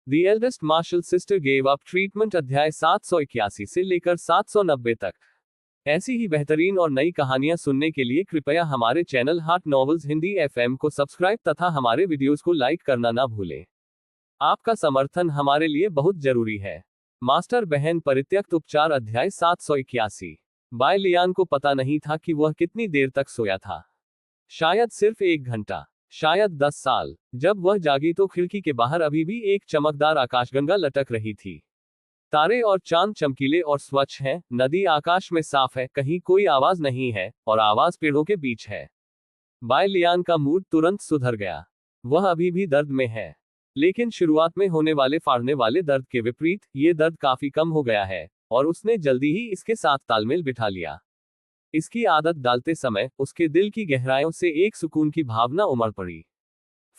The eldest martial sister gave up treatment अध्याय 781 से लेकर 790 तक। ऐसी ही बेहतरीन और नई कहानियां सुनने के लिए कृपया हमारे channel heart novels Hindi FM को सब्सक्राइब तथा हमारे वीडियोस को लाइक करना ना भूलें। आपका समर्थन हमारे लिए बहुत जरूरी है। मास्टर बहन परित्यक्त उपचार अध्याय 781। बाय लियान को पता नहीं था कि वह कितनी देर तक सोया था। शायद सिर्फ 1 घंटा, शायद 10 साल। जब वह जागी तो खिड़की के बाहर अभी भी एक चमकदार आकाशगंगा लटक रही थी। तारे और चांद चमकीले और स्वच्छ हैं, नदी आकाश में साफ है, कहीं कोई आवाज नहीं है, और आवाज पेड़ों के बीच है। बाय लियान का मूड तुरंत सुधर गया। वह अभी भी दर्द में है, लेकिन शुरुआत में होने वाले फाड़ने वाले दर्द के विपरीत ये दर्द काफी कम हो गया है, और उसने जल्दी ही इसके साथ तालमेल बिठा लिया। इसकी आदत डालते समय उसके दिल की गहराइयों से एक सुकून की भावना उमड़ पड़ी।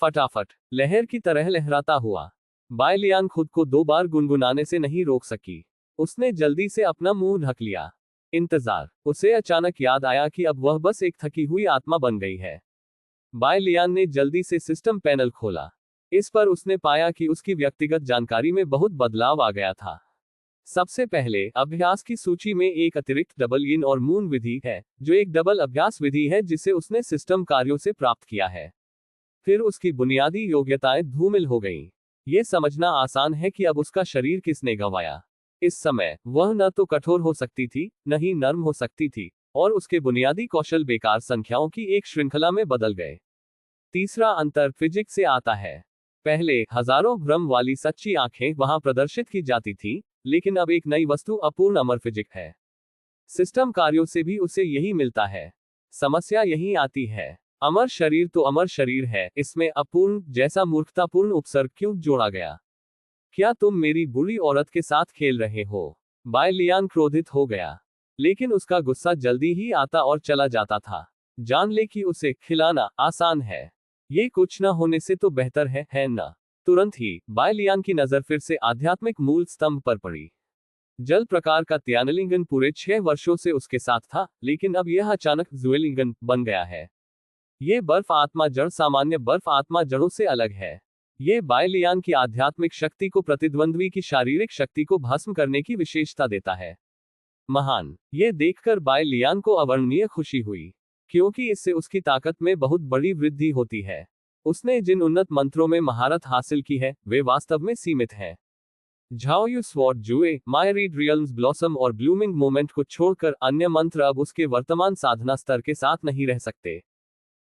फटाफट लहर की तरह लहराता हुआ बाय लियान खुद को 2 बार गुनगुनाने से नहीं रोक सकी। उसने जल्दी से अपना मुंह ढक लिया। इंतजार। उसे अचानक याद आया कि अब वह बस एक थकी हुई आत्मा बन गई है। बाय लियान ने जल्दी से सिस्टम पैनल खोला। इस पर उसने पाया कि उसकी व्यक्तिगत जानकारी में बहुत बदलाव आ गया था। सबसे पहले अभ्यास की सूची में एक अतिरिक्त डबल इन और मून विधि है, जो एक डबल अभ्यास विधि है जिसे उसने सिस्टम कार्यों से प्राप्त किया है। फिर उसकी बुनियादी योग्यताएं धूमिल हो गईं। ये समझना आसान है कि अब उसका शरीर किसने गंवाया। इस समय वह न तो कठोर हो सकती थी, न ही नर्म हो सकती थी, और उसके बुनियादी कौशल बेकार संख्याओं की एक श्रृंखला में बदल गए। तीसरा अंतर फिजिक्स से आता है। पहले हजारों भ्रम वाली सच्ची आंखें वहां प्रदर्शित की जाती थी, लेकिन अब एक नई वस्तु अपूर्ण अमर फिजिक है। सिस्टम कार्यों से भी उसे यही मिलता है। समस्या यही आती है, अमर शरीर तो अमर शरीर है, इसमें अपूर्ण जैसा मूर्खतापूर्ण उपसर्ग क्यों जोड़ा गया? क्या तुम मेरी बुरी औरत के साथ खेल रहे हो? बाय लियान क्रोधित हो गया, लेकिन उसका गुस्सा जल्दी ही आता और चला जाता था। जान ले कि उसे खिलाना आसान है, ये कुछ न होने से तो बेहतर है ना? तुरंत ही बाय लियान की नजर फिर से आध्यात्मिक मूल स्तंभ पर पड़ी। जल प्रकार का त्यानलिंगन पूरे 6 वर्षों से उसके साथ था, लेकिन अब यह अचानक ज्वेलिंगन बन गया है। ये बर्फ आत्मा जड़ सामान्य बर्फ आत्मा जड़ों से अलग है। ये बाय लियान की आध्यात्मिक शक्ति को प्रतिद्वंद्वी की शारीरिक शक्ति को भस्म करने की विशेषता देता है। महान। ये देखकर बाय लियान को अवर्णनीय खुशी हुई, क्योंकि इससे उसकी ताकत में बहुत बड़ी वृद्धि होती है। उसने जिन उन्नत मंत्रों में महारत हासिल की है, वे वास्तव में सीमित हैं। झाओयू स्वॉर्ड जुए, मायरीड रियल्म्स ब्लॉसम और ब्लूमिंग मोमेंट को छोड़कर अन्य मंत्र अब उसके वर्तमान साधना स्तर के साथ नहीं रह सकते।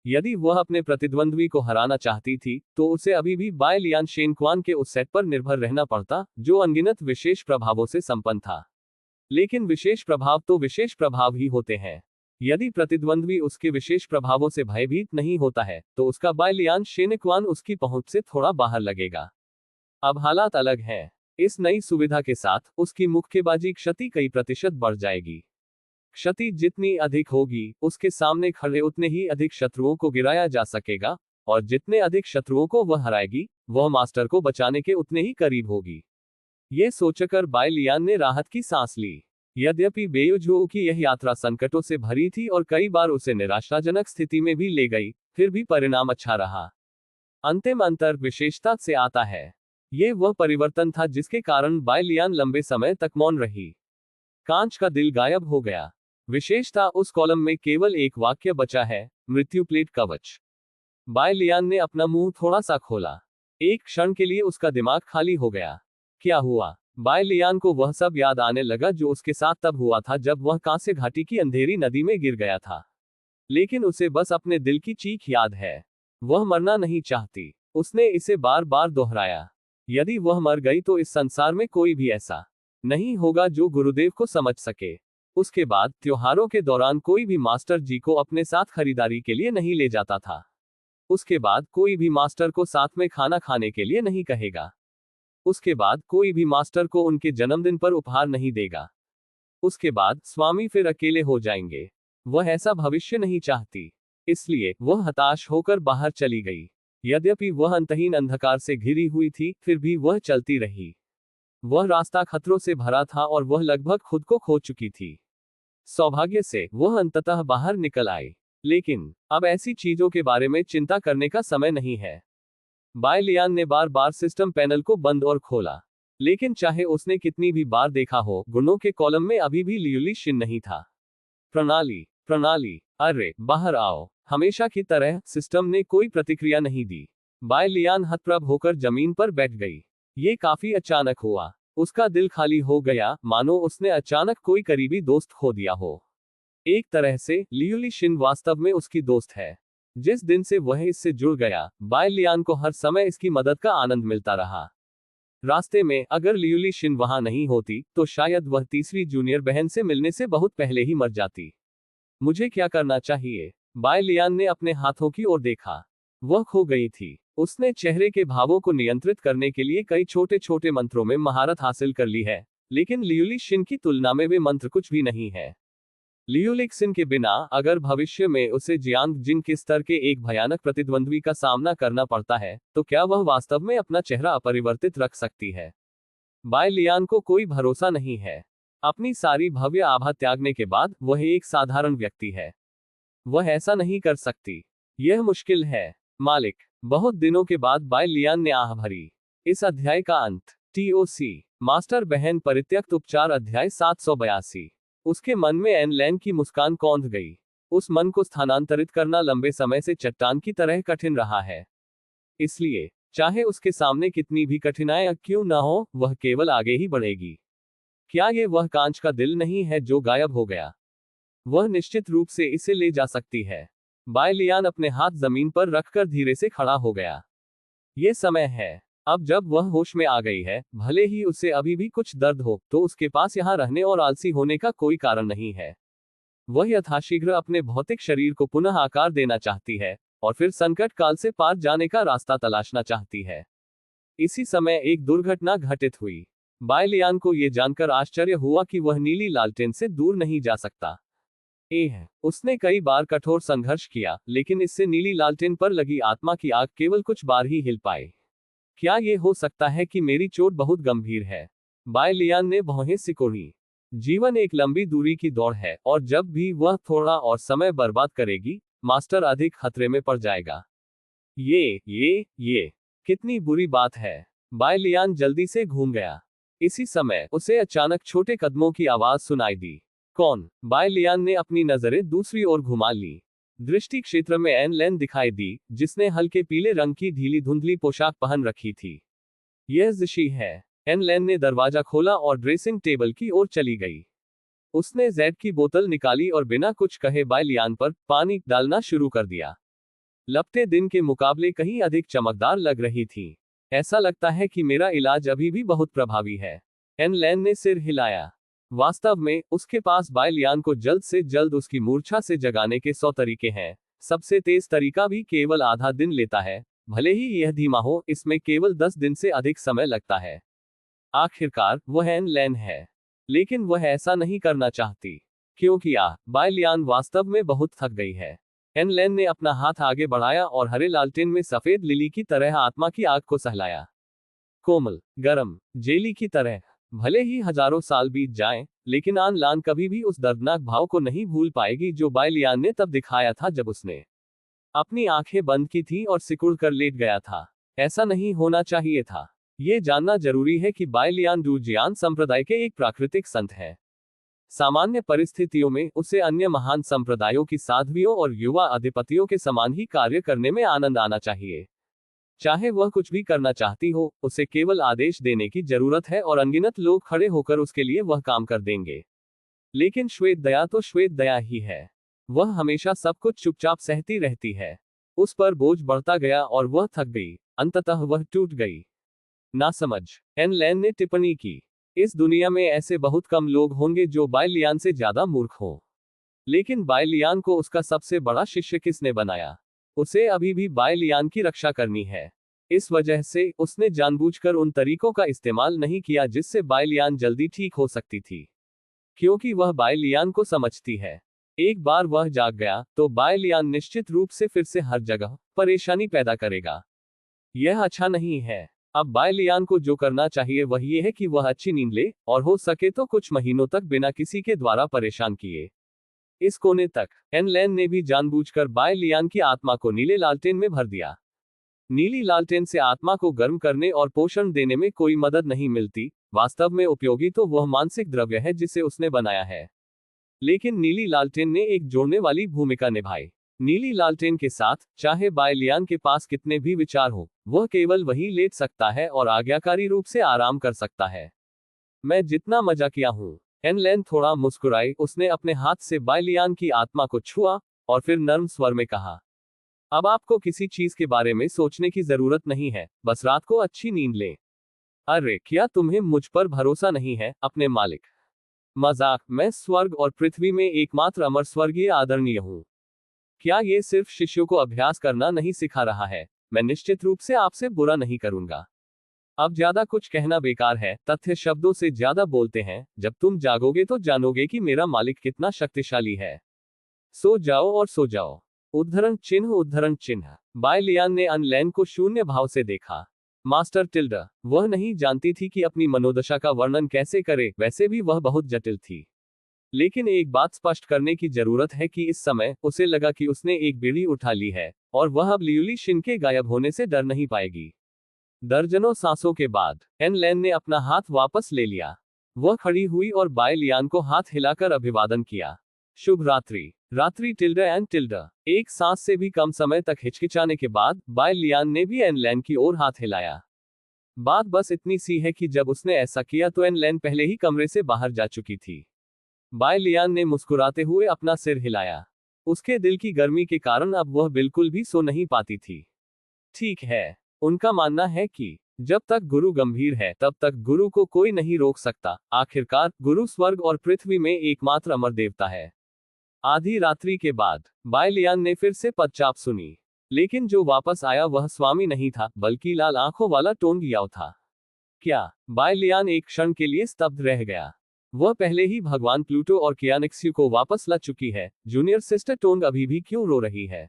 यदि वह अपने प्रतिद्वंद्वी को हराना चाहती थी, तो उसे अभी भी बाय लियान शेनक्वान के उस सेट पर निर्भर रहना पड़ता, जो अनगिनत विशेष प्रभावों से संपन्न था। लेकिन विशेष प्रभाव तो विशेष प्रभाव ही होते हैं। यदि प्रतिद्वंद्वी उसके विशेष प्रभावों से भयभीत नहीं होता है, तो उसका बाय लियान शेनक्वान उसकी पहुंच से थोड़ा बाहर लगेगा। अब हालात अलग हैं। इस नई सुविधा के साथ उसकी मुक्केबाजी क्षति कई प्रतिशत बढ़ जाएगी। क्षति जितनी अधिक होगी, उसके सामने खड़े उतने ही अधिक शत्रुओं को गिराया जा सकेगा, और जितने अधिक शत्रुओं को वह हराएगी, वह मास्टर को बचाने के उतने ही करीब होगी। ये सोचकर बाय लियान ने राहत की सांस ली। यद्यपि बेयुझू की यह यात्रा संकटों से भरी थी और कई बार उसे निराशाजनक स्थिति में भी ले गई, फिर भी परिणाम अच्छा रहा। अंतिम अंतर विशेषता से आता है। ये वह परिवर्तन था जिसके कारण बाय लियान लंबे समय तक मौन रही। कांच का दिल गायब हो गया। विशेषता उस कॉलम में केवल एक वाक्य बचा है, मृत्यु प्लेट कवच। बाय लियान ने अपना मुंह थोड़ा सा खोला। एक क्षण के लिए उसका दिमाग खाली हो गया। क्या हुआ? बाय लियान को वह सब याद आने लगा जो उसके साथ तब हुआ था जब वह कांस्य घाटी की अंधेरी नदी में गिर गया था। लेकिन उसे बस अपने दिल की चीख याद है। वह मरना नहीं चाहती। उसने इसे बार बार दोहराया। यदि वह मर गई तो इस संसार में कोई भी ऐसा नहीं होगा जो गुरुदेव को समझ सके। उसके बाद त्योहारों के दौरान कोई भी मास्टर जी को अपने साथ खरीदारी के लिए नहीं ले जाता था। उसके बाद कोई भी मास्टर को साथ में खाना खाने के लिए नहीं कहेगा। उसके बाद कोई भी मास्टर को उनके जन्मदिन पर उपहार नहीं देगा। उसके बाद स्वामी फिर अकेले हो जाएंगे। वह ऐसा भविष्य नहीं चाहती, इसलिए वह हताश होकर बाहर चली गई। यद्यपि वह अंतहीन अंधकार से घिरी हुई थी, फिर भी वह चलती रही। वह रास्ता खतरों से भरा था और वह लगभग खुद को खो चुकी थी। सौभाग्य से वह अंततः बाहर निकल आई, लेकिन अब ऐसी चीजों के बारे में चिंता करने का समय नहीं है। बाय लियान ने बार बार सिस्टम पैनल को बंद और खोला, लेकिन चाहे उसने कितनी भी बार देखा हो, गुणों के कॉलम में अभी भी लियुली शिन नहीं था। प्रणाली, प्रणाली, अरे बाहर आओ। हमेशा की तरह सिस्टम ने कोई प्रतिक्रिया नहीं दी। बाय लियान हतप्रभ होकर जमीन पर बैठ गई। ये काफी अचानक हुआ। उसका दिल खाली हो गया, मानो उसने अचानक कोई करीबी दोस्त खो दिया हो। एक तरह से लियुली शिन वास्तव में उसकी दोस्त है। जिस दिन से वह इससे जुड़ गया, बाय लियान को हर समय इसकी मदद का आनंद मिलता रहा। रास्ते में अगर लियुली शिन वहां नहीं होती, तो शायद वह तीसरी जूनियर बहन से मिलने से बहुत पहले ही मर जाती। मुझे क्या करना चाहिए? बाय लियान ने अपने हाथों की ओर देखा। वह खो गई थी। उसने चेहरे के भावों को नियंत्रित करने के लिए कई छोटे छोटे मंत्रों में महारत हासिल कर ली है, लेकिन लियुली शिन की तुलना में वे मंत्र कुछ भी नहीं है। लियुलिक्सिन के बिना अगर भविष्य में उसे जियांग जिंग के स्तर के एक भयानक प्रतिद्वंद्वी का सामना करना पड़ता है, तो क्या वह वास्तव में अपना चेहरा अपरिवर्तित रख सकती है? बाय लियान को कोई भरोसा नहीं है। अपनी सारी भव्य आभा त्यागने के बाद वह एक साधारण व्यक्ति है। वह ऐसा नहीं कर सकती। यह मुश्किल है। मालिक, बहुत दिनों के बाद बाय लियान ने आह भरी। इस अध्याय का अंत। TOC मास्टर बहन परित्यक्त उपचार अध्याय 782। उसके मन में एन लैन की मुस्कान कौंध गई। उस मन को स्थानांतरित करना लंबे समय से चट्टान की तरह कठिन रहा है। इसलिए चाहे उसके सामने कितनी भी कठिनाइयां क्यों न हो, वह केवल आगे ही बढ़ेगी। क्या ये वह कांच का दिल नहीं है जो गायब हो गया? वह निश्चित रूप से इसे ले जा सकती है। बाय लियान अपने हाथ जमीन पर रखकर धीरे से खड़ा हो गया। ये समय है। अब जब वह होश में आ गई है, भले ही उसे अभी भी कुछ दर्द हो, तो उसके पास यहाँ रहने और आलसी होने का कोई कारण नहीं है। वह यथाशीघ्र अपने भौतिक शरीर को पुनः आकार देना चाहती है, और फिर संकट काल से पार जाने का रास्ता तलाशना चाहती है। इसी समय एक दुर्घटना घटित हुई। बाय लियान को यह जानकर आश्चर्य हुआ कि वह नीली लालटेन से दूर नहीं जा सकता। उसने कई बार कठोर संघर्ष किया, लेकिन इससे नीली लालटेन पर लगी आत्मा की आग केवल कुछ बार ही हिल पाए। क्या यह हो सकता है कि मेरी चोट बहुत गंभीर है? बाय लियान ने भौहें सिकोड़ी। जीवन एक लंबी दूरी की दौड़ है, और जब भी वह थोड़ा और समय बर्बाद करेगी, मास्टर अधिक खतरे में पड़ जाएगा। ये कितनी बुरी बात है। बाय लियान जल्दी से घूम गया। इसी समय उसे अचानक छोटे कदमों की आवाज सुनाई दी। कौन? बाय लियान ने अपनी नजरें दूसरी ओर घुमा ली। दृष्टि क्षेत्र में एन लैन दिखाई दी, जिसने हल्के पीले रंग की ढीली धुंधली पोशाक पहन रखी थी। यह ज़िशी है। एन लैन ने दरवाजा खोला और ड्रेसिंग टेबल की ओर चली गई। उसने जेड की बोतल निकाली और बिना कुछ कहे बाय लियान पर पानी डालना शुरू कर दिया। लपटें दिन के मुकाबले कहीं अधिक चमकदार लग रही थी। ऐसा लगता है कि मेरा इलाज अभी भी बहुत प्रभावी है। एन लैन ने सिर हिलाया। वास्तव में उसके पास बाय लियान को जल्द से जल्द उसकी मूर्छा से जगाने के 100 तरीके हैं। सबसे तेज तरीका भी केवल आधा दिन लेता है, भले ही यह धीमा हो, इसमें केवल 10 दिन से अधिक समय लगता है। आखिरकार वह एन लैन है, लेकिन वह ऐसा नहीं करना चाहती, क्योंकि बाय लियान वास्तव में बहुत थक गई है। एन लैन ने अपना हाथ आगे बढ़ाया और हरे लालटेन में सफेद लिली की तरह आत्मा की आग को सहलाया। कोमल, गरम, जेली की तरह। भले ही हजारों साल बीत जाएं, लेकिन आन लान कभी भी उस दर्दनाक भाव को नहीं भूल पाएगी जो बाय लियान ने तब दिखाया था जब उसने अपनी आंखें बंद की थी और सिकुड़ कर लेट गया था। ऐसा नहीं होना चाहिए था। ये जानना जरूरी है कि बाय लियान डूजियान संप्रदाय के एक प्राकृतिक संत है। सामान्य परिस्थितियों में उसे अन्य महान संप्रदायों की साध्वियों और युवा अधिपतियों के समान ही कार्य करने में आनंद आना चाहिए। चाहे वह कुछ भी करना चाहती हो, उसे केवल आदेश देने की जरूरत है और अनगिनत लोग खड़े होकर उसके लिए वह काम कर देंगे। लेकिन श्वेत दया तो श्वेत दया ही है। वह हमेशा सब कुछ चुपचाप सहती रहती है। उस पर बोझ बढ़ता गया और वह थक गई। अंततः वह टूट गई। नासमझ, एन लैन ने टिप्पणी की। इस दुनिया में ऐसे बहुत कम लोग होंगे जो बाय लियान से ज्यादा मूर्ख हो। लेकिन बाय लियान को उसका सबसे बड़ा शिष्य किसने बनाया? उसे अभी भी बाय लियान की रक्षा करनी है। इस वजह से उसने जानबूझकर उन तरीकों का इस्तेमाल नहीं किया जिससे बाय लियान जल्दी ठीक हो सकती थी, क्योंकि वह बाय लियान को समझती है। एक बार वह जाग गया, तो बाय लियान निश्चित रूप से फिर से हर जगह परेशानी पैदा करेगा। यह अच्छा नहीं है। अब बाय लियान को जो करना चाहिए वह ये है कि वह अच्छी नींद ले, और हो सके तो कुछ महीनों तक बिना किसी के द्वारा परेशान किए। इस कोने तक एन लैन ने भी जानबूझकर बाय लियान की आत्मा को नीले लालटेन में भर दिया। नीली लालटेन से आत्मा को गर्म करने और पोषण देने में कोई मदद नहीं मिलती, वास्तव में उपयोगी तो वह मानसिक द्रव्य है जिसे उसने बनाया है। लेकिन नीली लालटेन ने एक जोड़ने वाली भूमिका निभाई। नीली लालटेन के साथ, चाहे बाय लियान के पास कितने भी विचार हो, वह केवल वहीं लेट सकता है और आज्ञाकारी रूप से आराम कर सकता है। मैं जितना मजाकिया हूं। एन लेन थोड़ा मुस्कुराई, उसने अपने हाथ से बाय लियान की आत्मा को छुआ और फिर नर्म स्वर में कहा, अब आपको किसी चीज के बारे में सोचने की जरूरत नहीं है, बस रात को अच्छी नींद लें। अरे क्या तुम्हें मुझ पर भरोसा नहीं है, अपने मालिक? मजाक, मैं स्वर्ग और पृथ्वी में एकमात्र अमर स्वर्गीय आदरणीय हूं। क्या ये सिर्फ शिष्यों को अभ्यास करना नहीं सिखा रहा है? मैं निश्चित रूप से आपसे बुरा नहीं करूंगा। अब ज्यादा कुछ कहना बेकार है, तथ्य शब्दों से ज्यादा बोलते हैं। जब तुम जागोगे तो जानोगे कि मेरा मालिक कितना शक्तिशाली है। सो जाओ और सो जाओ। उद्धरण चिन्ह उद्धरण चिन्ह। बाय लियान ने अन लैन को शून्य भाव से देखा। मास्टर टिल्डा, वह नहीं जानती थी कि अपनी मनोदशा का वर्णन कैसे करे, वैसे भी वह बहुत जटिल थी। लेकिन एक बात स्पष्ट करने की जरूरत है कि इस समय उसे लगा कि उसने एक बीड़ी उठा ली है और वह अब लियूली शिन के गायब होने से डर नहीं पाएगी। दर्जनों सांसों के बाद एन लैन ने अपना हाथ वापस ले लिया। वह खड़ी हुई और बाय लियान को हाथ हिलाकर अभिवादन किया। शुभ रात्रि। रात्रि टिल्डा एंड टिल्डा। एक सांस से भी कम समय तक हिचकिचाने के बाद बाय लियान ने भी एन लैन की ओर हाथ हिलाया। बात बस इतनी सी है कि जब उसने ऐसा किया तो एन लैन पहले ही कमरे से बाहर जा चुकी थी। बाय लियान ने मुस्कुराते हुए अपना सिर हिलाया। उसके दिल की गर्मी के कारण अब वह बिल्कुल भी सो नहीं पाती थी। ठीक है, उनका मानना है कि जब तक गुरु गंभीर है तब तक गुरु को कोई नहीं रोक सकता। आखिरकार गुरु स्वर्ग और पृथ्वी में एकमात्र अमर देवता है। आधी रात्रि के बाद बाय लियान ने फिर से पदचाप सुनी, लेकिन जो वापस आया वह स्वामी नहीं था, बल्कि लाल आंखों वाला टोंग याओ था। क्या? बाय लियान एक क्षण के लिए स्तब्ध रह गया। वह पहले ही भगवान प्लूटो और कियानिक्स्यू को वापस ला चुकी है। जूनियर सिस्टर टोंग अभी भी क्यों रो रही है?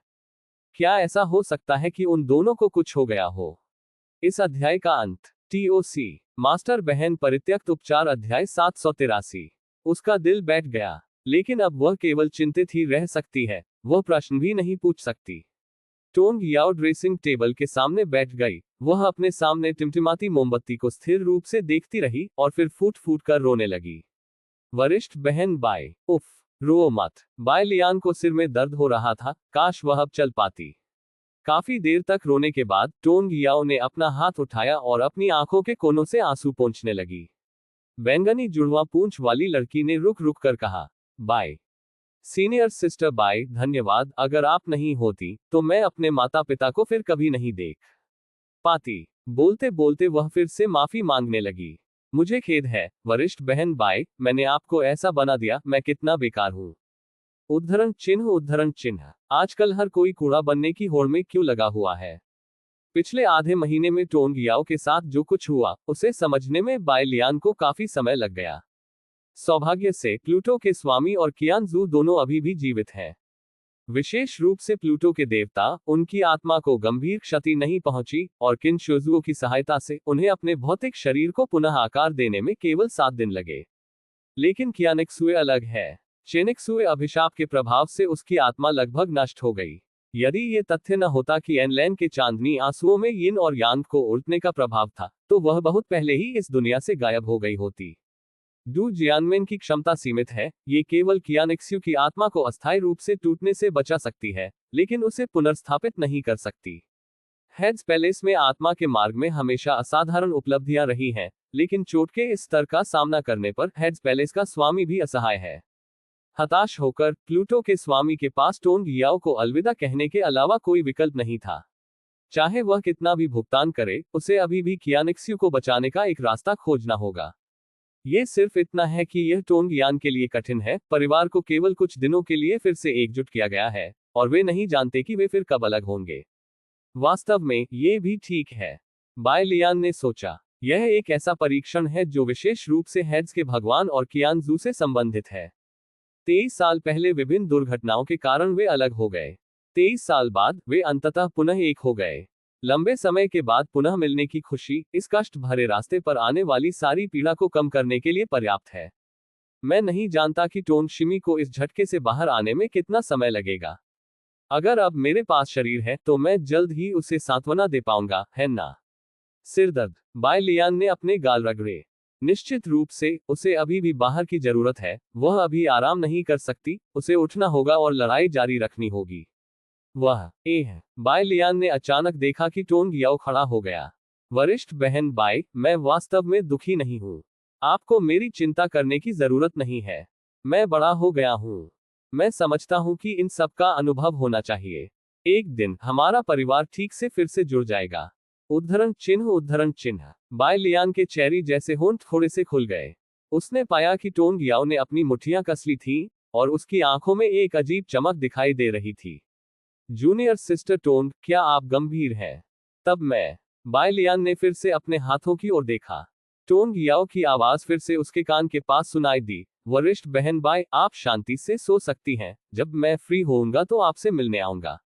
क्या ऐसा हो सकता है कि उन दोनों को कुछ हो गया हो? इस अध्याय का अंत। TOC मास्टर बहन परित्यक्त उपचार अध्याय 783। उसका दिल बैठ गया, लेकिन अब वह केवल चिंतित ही रह सकती है, वह प्रश्न भी नहीं पूछ सकती। टोंग याओ ड्रेसिंग टेबल के सामने बैठ गई। वह अपने सामने टिमटिमाती मोमबत्ती को स्थिर रूप से देखती रही और फिर फूट फूट कर रोने लगी। वरिष्ठ बहन बाय, उफ, रो मत। बाय लियान को सिर में दर्द हो रहा था, काश वह अब चल पाती। काफी देर तक रोने के बाद टोंग याओ ने अपना हाथ उठाया और अपनी आंखों के कोनों से आंसू पोंछने लगी। बैंगनी जुड़वा पूंछ वाली लड़की ने रुक रुक कर कहा, बाय सीनियर सिस्टर बाय, धन्यवाद। अगर आप नहीं होती तो मैं अपने माता पिता को फिर कभी नहीं देख पाती। बोलते बोलते वह फिर से माफी मांगने लगी। मुझे खेद है वरिष्ठ बहन बाय, मैंने आपको ऐसा बना दिया, मैं कितना बेकार हूं। उद्धरण चिन्ह उद्धरण चिन्ह। आजकल हर कोई कूड़ा बनने की होड़ में क्यों लगा हुआ है? पिछले आधे महीने में टोंग याओ के साथ जो कुछ हुआ उसे समझने में बाय लियान को काफी समय लग गया। सौभाग्य से प्लूटो के स्वामी और कियानजू दोनों अभी भी जीवित हैं। विशेष रूप से प्लूटो के देवता, उनकी आत्मा को गंभीर क्षति नहीं पहुंची और किन शोजुओं की सहायता से उन्हें अपने भौतिक शरीर को पुनः आकार देने में केवल 7 दिन लगे। लेकिन कियानिक्सुए अलग है। चेनिक्सुए अभिशाप के प्रभाव से उसकी आत्मा लगभग नष्ट हो गई। यदि ये तथ्य न होता कि एनलैन के चांदनी आंसुओं में यिन और यांग को उल्टने का प्रभाव था, तो वह बहुत पहले ही इस दुनिया से गायब हो गई होती। डू जियानमेन की क्षमता सीमित है, ये केवल कियानिक्स्यू की आत्मा को अस्थायी रूप से टूटने से बचा सकती है, लेकिन उसे पुनर्स्थापित नहीं कर सकती। हेड्स पैलेस में आत्मा के मार्ग में हमेशा असाधारण उपलब्धियां रही हैं, लेकिन चोट के इस स्तर का सामना करने पर हेड्स पैलेस का स्वामी भी असहाय है। हताश होकर प्लूटो के स्वामी के पास टोंग याओ को अलविदा कहने के अलावा कोई विकल्प नहीं था। चाहे वह कितना भी भुगतान करे, उसे अभी भी कियानिक्स्यू को बचाने का एक रास्ता खोजना होगा। ये सिर्फ इतना है कि यह टोंग यान के लिए कठिन है। परिवार को केवल कुछ दिनों के लिए फिर से एकजुट किया गया है, और वे नहीं जानते कि वे फिर कब अलग होंगे। वास्तव में, ये भी ठीक है, बाय लियान ने सोचा। यह एक ऐसा परीक्षण है जो विशेष रूप से हेड्स के भगवान और कियानजू से संबंधित है। 23 साल पहले विभिन्न दुर्घटनाओं के कारण वे अलग हो गए। 23 साल बाद वे अंततः पुनः एक हो गए। लंबे समय के बाद पुनः मिलने की खुशी इस कष्ट भरे रास्ते पर आने वाली सारी पीड़ा को कम करने के लिए पर्याप्त है। मैं नहीं जानता कि टोंग शिमी को इस झटके से बाहर आने में कितना समय लगेगा। अगर अब मेरे पास शरीर है तो मैं जल्द ही उसे सांत्वना दे पाऊंगा, है ना? सिरदर्द। बाय लियान ने अपने गाल रगड़े। निश्चित रूप से उसे अभी भी बाहर की जरूरत है, वह अभी आराम नहीं कर सकती, उसे उठना होगा और लड़ाई जारी रखनी होगी। वह है। बाय लियान ने अचानक देखा कि टोंग याओ खड़ा हो गया। वरिष्ठ बहन बाय, मैं वास्तव में दुखी नहीं हूं। आपको मेरी चिंता करने की जरूरत नहीं है। मैं बड़ा हो गया हूं। मैं समझता हूं कि इन सब का अनुभव होना चाहिए। एक दिन हमारा परिवार ठीक से फिर से जुड़ जाएगा। उद्धरण चिन्ह उद्धरण चिन्ह। बाय लियान के चेरी जैसे होंठ थोड़े से खुल गए। उसने पाया कि टोंग याओ ने अपनी मुट्ठियां कस ली थी और उसकी आंखों में एक अजीब चमक दिखाई दे रही थी। जूनियर सिस्टर टोंग, क्या आप गंभीर हैं? तब मैं। बाय लियान ने फिर से अपने हाथों की ओर देखा। टोंग याओ की आवाज फिर से उसके कान के पास सुनाई दी। वरिष्ठ बहन बाय, आप शांति से सो सकती हैं, जब मैं फ्री होऊंगा तो आपसे मिलने आऊंगा।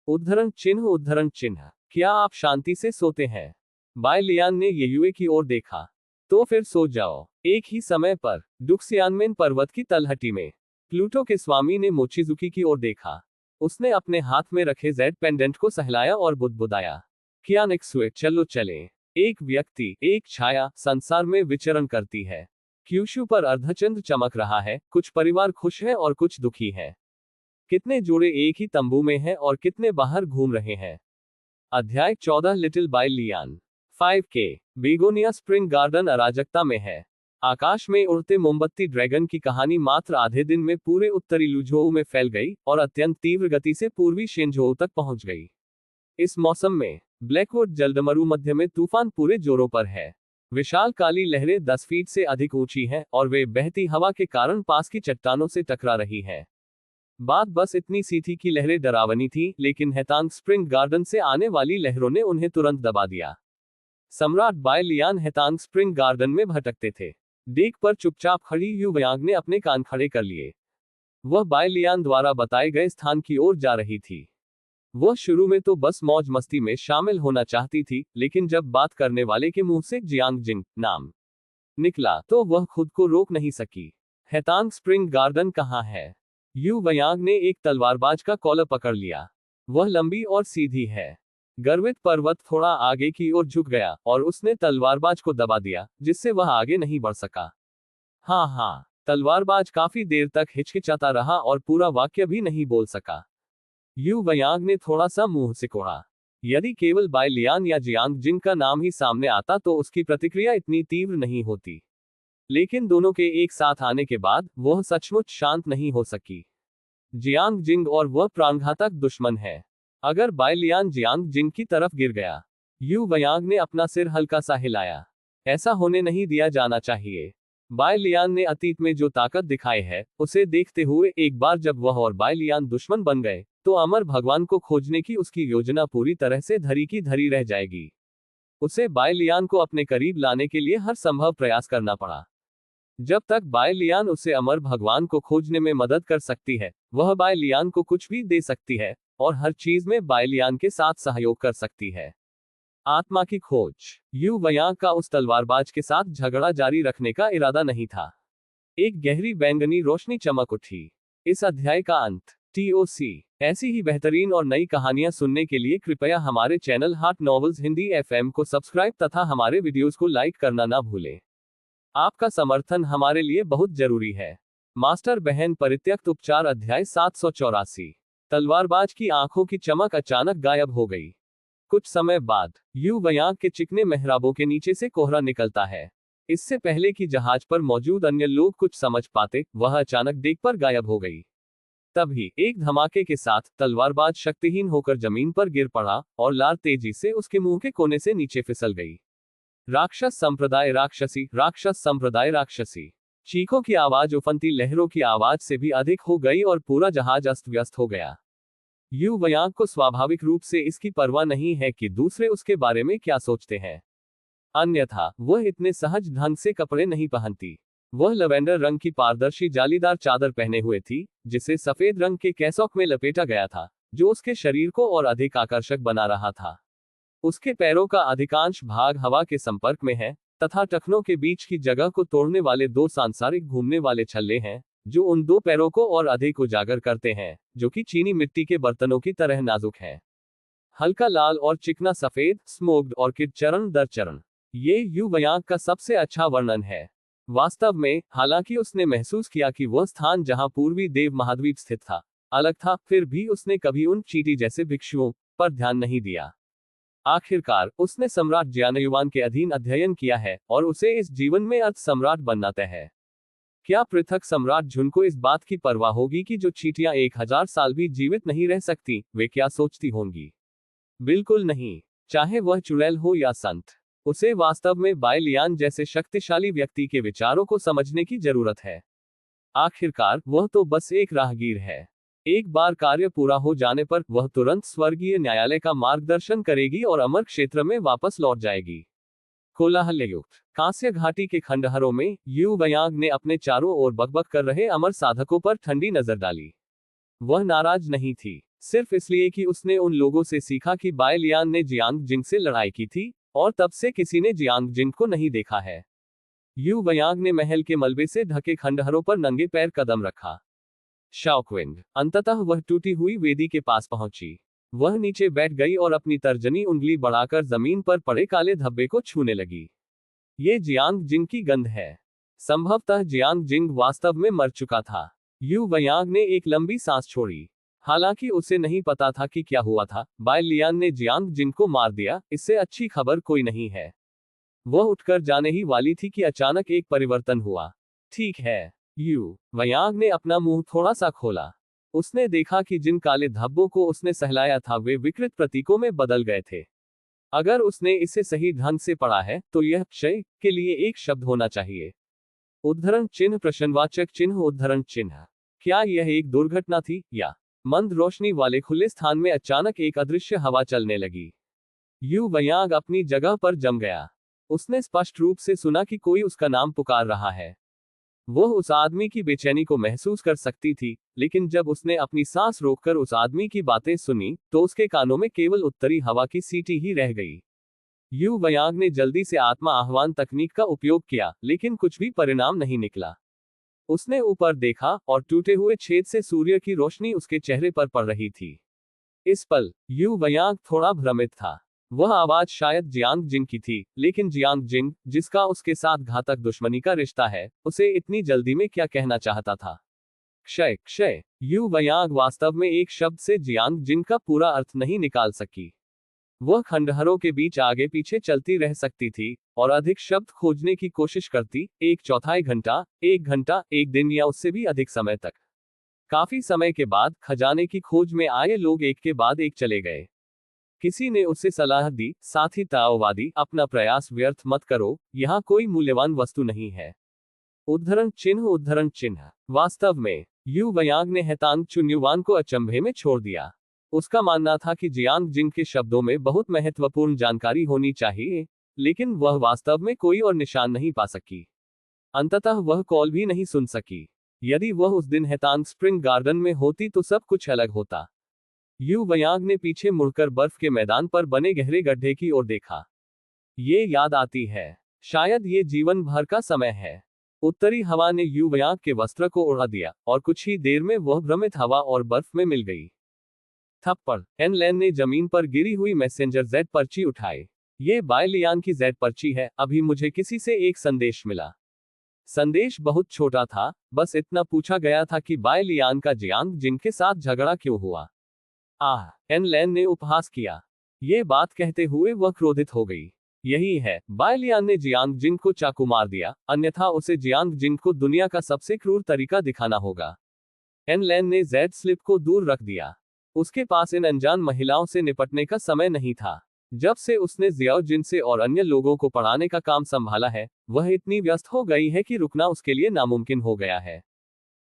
उद्धरण चिन्ह उद्धरण चिन्ह। क्या आप शांति से सोते हैं? बाय लियान ने येयुए की ओर देखा। तो फिर सो जाओ। एक ही समय पर डुक्सियानमेन पर्वत की तलहटी में प्लूटो के स्वामी ने मोचिजुकी की ओर देखा। उसने अपने हाथ में रखे जेड पेंडेंट को सहलाया और बुदबुदाया। कियानेक्सुए, चलो चलें। एक व्यक्ति, एक छाया, संसार में विचरण करती है। क्यूशु पर अर्धचंद्र चमक रहा है, कुछ परिवार खुश है और कुछ दुखी है। कितने जोड़े एक ही तंबू में हैं और कितने बाहर घूम रहे हैं। अध्याय 14 little bye Lian. 5K। Begonia spring garden अराजकता में है। आकाश में उड़ते मोमबत्ती ड्रैगन की कहानी मात्र आधे दिन में पूरे उत्तरी लुझोऊ में फैल गई और अत्यंत तीव्र गति से पूर्वी शेंझोऊ तक पहुंच गई। इस मौसम में ब्लैकवुड जलडमरू मध्य में तूफान पूरे जोरों पर है। विशाल काली लहरें 10 फीट से अधिक ऊंची हैं और वे बहती हवा के कारण पास की चट्टानों से टकरा रही हैं। बात बस इतनी सी थी कि लहरें डरावनी थी, लेकिन हेतांग स्प्रिंग गार्डन से आने वाली लहरों ने उन्हें तुरंत दबा दिया। सम्राट बाय लियान हेतांग स्प्रिंग गार्डन में भटकते थे। डेक पर चुपचाप खड़ी यू वयांग ने अपने कान खड़े कर लिए। वह बाय लियान द्वारा बताए गए स्थान की ओर जा रही थी। वह शुरू में तो बस मौज मस्ती में शामिल होना चाहती थी, लेकिन जब बात करने वाले के मुंह से जियांग जिंग नाम निकला तो वह खुद को रोक नहीं सकी। हेतांग स्प्रिंग गार्डन कहाँ है? यू वयांग ने एक तलवारबाज का कॉलर पकड़ लिया। वह लंबी और सीधी है। गर्वित पर्वत थोड़ा आगे की ओर झुक गया और उसने तलवारबाज को दबा दिया, जिससे वह आगे नहीं बढ़ सका। हाँ हाँ। तलवारबाज काफी देर तक हिचकिचाता रहा और पूरा वाक्य भी नहीं बोल सका। यू वयांग ने थोड़ा सा मुंह सिकोड़ा। यदि केवल बाय लियान या जियांग जिंग का नाम ही सामने आता तो उसकी प्रतिक्रिया इतनी तीव्र नहीं होती, लेकिन दोनों के एक साथ आने के बाद वह सचमुच शांत नहीं हो सकी। जियांग जिंग और वह प्राणघातक दुश्मन है। अगर बाय लियान जियांग जिंग की तरफ गिर गया। यू वयांग ने अपना सिर हल्का सा हिलाया। ऐसा होने नहीं दिया जाना चाहिए। बाय लियान ने अतीत में जो ताकत दिखाई है, उसे देखते हुए एक बार जब वह और बाय लियान दुश्मन बन गए, तो अमर भगवान को खोजने की उसकी योजना पूरी तरह से धरी की धरी रह जाएगी। उसे बाय लियान को अपने करीब लाने के लिए हर संभव प्रयास करना पड़ा। जब तक बाय लियान उसे अमर भगवान को खोजने में मदद कर सकती है, वह बाय लियान को कुछ भी दे सकती है और हर चीज में बाय लियान के साथ सहयोग कर सकती है। आत्मा की खोज। यू वयांग का उस तलवारबाज के साथ झगड़ा जारी रखने का इरादा नहीं था। एक गहरी बैंगनी रोशनी चमक उठी। इस अध्याय का अंत। TOC। ऐसी ही बेहतरीन और नई कहानियां सुनने के लिए कृपया हमारे चैनल हाट नॉवेल्स हिंदी FM को सब्सक्राइब तथा हमारे वीडियोस को लाइक करना ना भूलें। आपका समर्थन हमारे लिए बहुत जरूरी है। मास्टर बहन परित्यक्त उपचार अध्याय 784। तलवारबाज की आंखों की चमक अचानक गायब हो गई। कुछ समय बाद यू वयांग के चिकने मेहराबों के नीचे से कोहरा निकलता है। इससे पहले कि जहाज पर मौजूद अन्य लोग कुछ समझ पाते, वह अचानक डेक पर गायब हो गई। तभी एक धमाके के साथ तलवारबाज शक्तिहीन होकर जमीन पर गिर पड़ा और लार तेजी से उसके मुंह के कोने से नीचे फिसल गई। राक्षस संप्रदाय राक्षसी, राक्षस संप्रदाय राक्षसी। चीखों की आवाज उफनती लहरों की आवाज से भी अधिक हो गई और पूरा जहाज अस्त व्यस्त हो गया। यू वयांग को स्वाभाविक रूप से इसकी परवाह नहीं है कि दूसरे उसके बारे में क्या सोचते हैं। अन्यथा वह इतने सहज ढंग से कपड़े नहीं पहनती। वह लवेंडर रंग की पारदर्शी जालीदार चादर पहने हुए थी, जिसे सफेद रंग के कैसॉक में लपेटा गया था, जो उसके शरीर को और अधिक आकर्षक बना रहा था। उसके पैरों का अधिकांश भाग हवा के संपर्क में है, तथा टखनों के बीच की जगह को तोड़ने वाले दो सांसारिक घूमने वाले छल्ले हैं, जो उन दो पैरों को और अधिक उजागर करते हैं, जो कि चीनी मिट्टी के बर्तनों की तरह नाजुक हैं। हल्का लाल और चिकना सफेद, स्मोक्ड ऑर्किड चरण दर चरण। ये यू वयांग का सबसे अच्छा वर्णन है। वास्तव में, हालांकि उसने महसूस किया कि वह स्थान जहां पूर्वी देव महाद्वीप स्थित था, अलग था, फिर भी उसने कभी उन चींटी जैसे भिक्षुओं पर ध्यान नहीं दिया। आखिरकार, उसने सम्राट ज्यानयुआन के अधीन अध्ययन किया है, और उसे इस जीवन में अर्थ सम्राट बनना तय है। क्या पृथक सम्राट झुन को इस बात की परवाह होगी कि जो चींटियां 1000 साल भी जीवित नहीं रह सकती, वे क्या सोचती होंगी? बिल्कुल नहीं। चाहे वह चुड़ैल हो या संत, उसे वास्तव में बाय लियान जैसे शक्तिशाली व्यक्ति के विचारों को समझने की जरूरत है। आखिरकार, वह तो बस एक राहगीर है। एक बार कार्य पूरा हो जाने पर वह तुरंत स्वर्गीय न्यायालय का मार्गदर्शन करेगी और अमर क्षेत्र में वापस लौट जाएगी। कोलाहलयुक्त कांस्य घाटी के खंडहरों में यू वयांग ने अपने चारों ओर बकबक कर रहे अमर साधकों पर ठंडी नजर डाली। वह नाराज नहीं थी, सिर्फ इसलिए कि उसने उन लोगों से सीखा कि बाय लियान ने जियांग जिंग से लड़ाई की थी, और तब से किसी ने जियांग जिंग को नहीं देखा है। यू वयांग ने महल के मलबे से ढके खंडहरों पर नंगे पैर कदम रखा। शाओक्विंग। अंततः वह टूटी हुई वेदी के पास पहुंची। वह नीचे बैठ गई और अपनी तर्जनी उंगली बढ़ाकर जमीन पर पड़े काले धब्बे को छूने लगी। ये जियांग जिंग की गंध है। संभवतः जियांग जिंग वास्तव में मर चुका था। यू वयांग ने एक लंबी सांस छोड़ी। हालांकि उसे नहीं पता था कि क्या हुआ था। बाय लियान ने जियांग जिंग को मार दिया, इससे अच्छी खबर कोई नहीं है। वह उठकर जाने ही वाली थी कि अचानक एक परिवर्तन हुआ। ठीक है। यू वयांग ने अपना मुंह थोड़ा सा खोला। उसने देखा कि जिन काले धब्बों को उसने सहलाया था वे विकृत प्रतीकों में बदल गए थे। अगर उसने इसे सही ढंग से पढ़ा है, तो यह क्षय के लिए एक शब्द होना चाहिए। उद्धरण चिन्ह प्रश्नवाचक चिन्ह उद्धरण चिन्ह। क्या यह एक दुर्घटना थी, या मंद रोशनी वाले खुले स्थान में अचानक एक अदृश्य हवा चलने लगी? यू वयांग अपनी जगह पर जम गया। उसने स्पष्ट रूप से सुना कि कोई उसका नाम पुकार रहा है। वह उस आदमी की बेचैनी को महसूस कर सकती थी, लेकिन जब उसने अपनी सांस रोककर उस आदमी की बातें सुनी, तो उसके कानों में केवल उत्तरी हवा की सीटी ही रह गई। यू वयांग ने जल्दी से आत्मा आह्वान तकनीक का उपयोग किया, लेकिन कुछ भी परिणाम नहीं निकला। उसने ऊपर देखा, और टूटे हुए छेद से सूर्य की रोशनी उसके चेहरे पर पड़ रही थी। इस पल, यू वयांग थोड़ा भ्रमित था। वह आवाज शायद जियांग जिंग की थी, लेकिन जियांग जिंग, जिसका उसके साथ घातक दुश्मनी का रिश्ता है, उसे इतनी जल्दी में क्या कहना चाहता था? क्षय क्षय। यू वयांग वास्तव में एक शब्द से जियांग जिंग का पूरा अर्थ नहीं निकाल सकी। वह खंडहरों के बीच आगे पीछे चलती रह सकती थी, और अधिक शब्द खोजने की कोशिश करती, 1/4 घंटा, 1 घंटा, 1 दिन या उससे भी अधिक समय तक। काफी समय के बाद खजाने की खोज में आए लोग एक के बाद एक चले गए। किसी ने उसे सलाह दी, साथ ही ताओवादी, अपना प्रयास व्यर्थ मत करो, यहाँ कोई मूल्यवान वस्तु नहीं है। उद्धरण चिन्ह उद्धरण चिन्ह। वास्तव में, यू वयांग ने हेतांग चुन्युवान को अचंभे में छोड़ दिया। उसका मानना था कि जियांग जिंग के शब्दों में बहुत महत्वपूर्ण जानकारी होनी चाहिए, लेकिन वह वास्तव में कोई और निशान नहीं पा सकी। अंततः वह कॉल भी नहीं सुन सकी। यदि वह उस दिन हेतांग स्प्रिंग गार्डन में होती तो सब कुछ अलग होता। यू वयांग ने पीछे मुड़कर बर्फ के मैदान पर बने गहरे गड्ढे की ओर देखा। ये याद आती है। शायद ये जीवन भर का समय है। उत्तरी हवा ने यू वयांग के वस्त्र को उड़ा दिया, और कुछ ही देर में वह भ्रमित हवा और बर्फ में मिल गई। थप्पड़। एन लैन ने जमीन पर गिरी हुई मैसेंजर जेड पर्ची उठाई। ये बाय लियान की जेड पर्ची है। अभी मुझे किसी से एक संदेश मिला। संदेश बहुत छोटा था, बस इतना पूछा गया था कि बाय लियान का जियांग जिंग के साथ झगड़ा क्यों हुआ। आह, एन लैन ने उपहास किया। ये बात कहते हुए वह क्रोधित हो गई। यही है, बाय लियान ने जियांग जिंग को चाकू मार दिया, अन्यथा उसे जियांग जिंग को दुनिया का सबसे क्रूर तरीका दिखाना होगा। एन लैन ने जेड स्लिप को दूर रख दिया। उसके पास इन अनजान महिलाओं से निपटने का समय नहीं था। जब से उसने जियाओ जिन से और अन्य लोगों को पढ़ाने का काम संभाला है, वह इतनी व्यस्त हो गई है कि रुकना उसके लिए नामुमकिन हो गया है।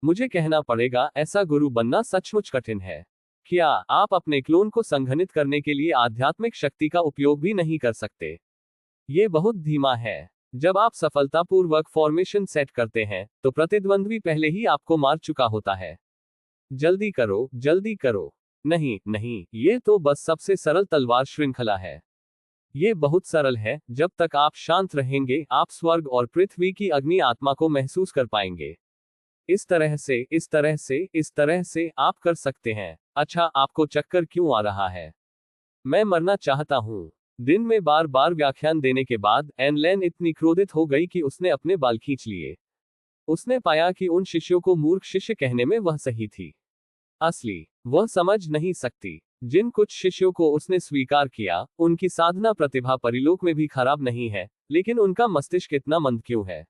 मुझे कहना पड़ेगा, ऐसा गुरु बनना सचमुच कठिन है। क्या आप अपने क्लोन को संघनित करने के लिए आध्यात्मिक शक्ति का उपयोग भी नहीं कर सकते? ये बहुत धीमा है। जब आप सफलतापूर्वक फॉर्मेशन सेट करते हैं, तो प्रतिद्वंद्वी पहले ही आपको मार चुका होता है। जल्दी करो, जल्दी करो। नहीं नहीं, ये तो बस सबसे सरल तलवार श्रृंखला है। ये बहुत सरल है। जब तक आप शांत रहेंगे, आप स्वर्ग और पृथ्वी की अग्नि आत्मा को महसूस कर पाएंगे। इस तरह से, इस तरह से, इस तरह से आप कर सकते हैं। अच्छा, आपको चक्कर क्यों आ रहा है? मैं मरना चाहता हूँ। दिन में बार बार व्याख्यान देने के बाद एनलेन इतनी क्रोधित हो गई कि उसने अपने बाल खींच लिए। उसने पाया कि उन शिष्यों को मूर्ख शिष्य कहने में वह सही थी। असली वह समझ नहीं सकती। जिन कुछ शिष्यों को उसने स्वीकार किया, उनकी साधना प्रतिभा परिलोक में भी खराब नहीं है, लेकिन उनका मस्तिष्क इतना मंद क्यों है?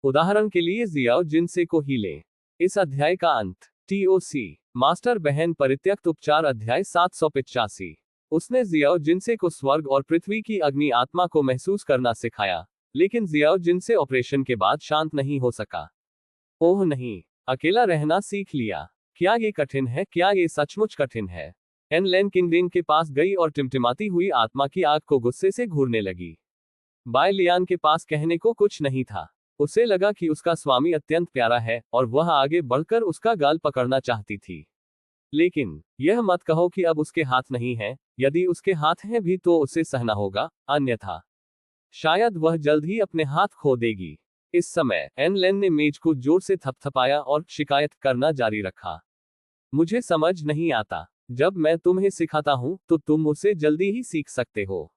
उदाहरण के लिए जियाओ जिनसे को ही ले। इस अध्याय का अंत। TOC मास्टर बहन परित्यक्त उपचार अध्याय 785। उसने जियाओ जिनसे को स्वर्ग और पृथ्वी की अग्नि आत्मा को महसूस करना सिखाया, लेकिन जियाओ जिनसे ऑपरेशन के बाद शांत नहीं हो सका। ओह नहीं, अकेला रहना सीख लिया। क्या ये कठिन है? क्या ये सचमुच कठिन है? एनलेन किंगडिन के पास गई और टिमटिमाती हुई आत्मा की आग को गुस्से से घूरने लगी। बाय लियान के पास कहने को कुछ नहीं था। उसे लगा कि उसका स्वामी अत्यंत प्यारा है और वह आगे बढ़कर उसका गाल पकड़ना चाहती थी। लेकिन यह मत कहो कि अब उसके हाथ नहीं है। यदि उसके हाथ हैं भी तो उसे सहना होगा, अन्यथा शायद वह जल्द ही अपने हाथ खो देगी। इस समय एनलेन ने मेज को जोर से थपथपाया और शिकायत करना जारी रखा। मुझे समझ नहीं आता। जब मैं तुम्हें सिखाता हूं तो तुम उसे जल्दी ही सीख सकते हो।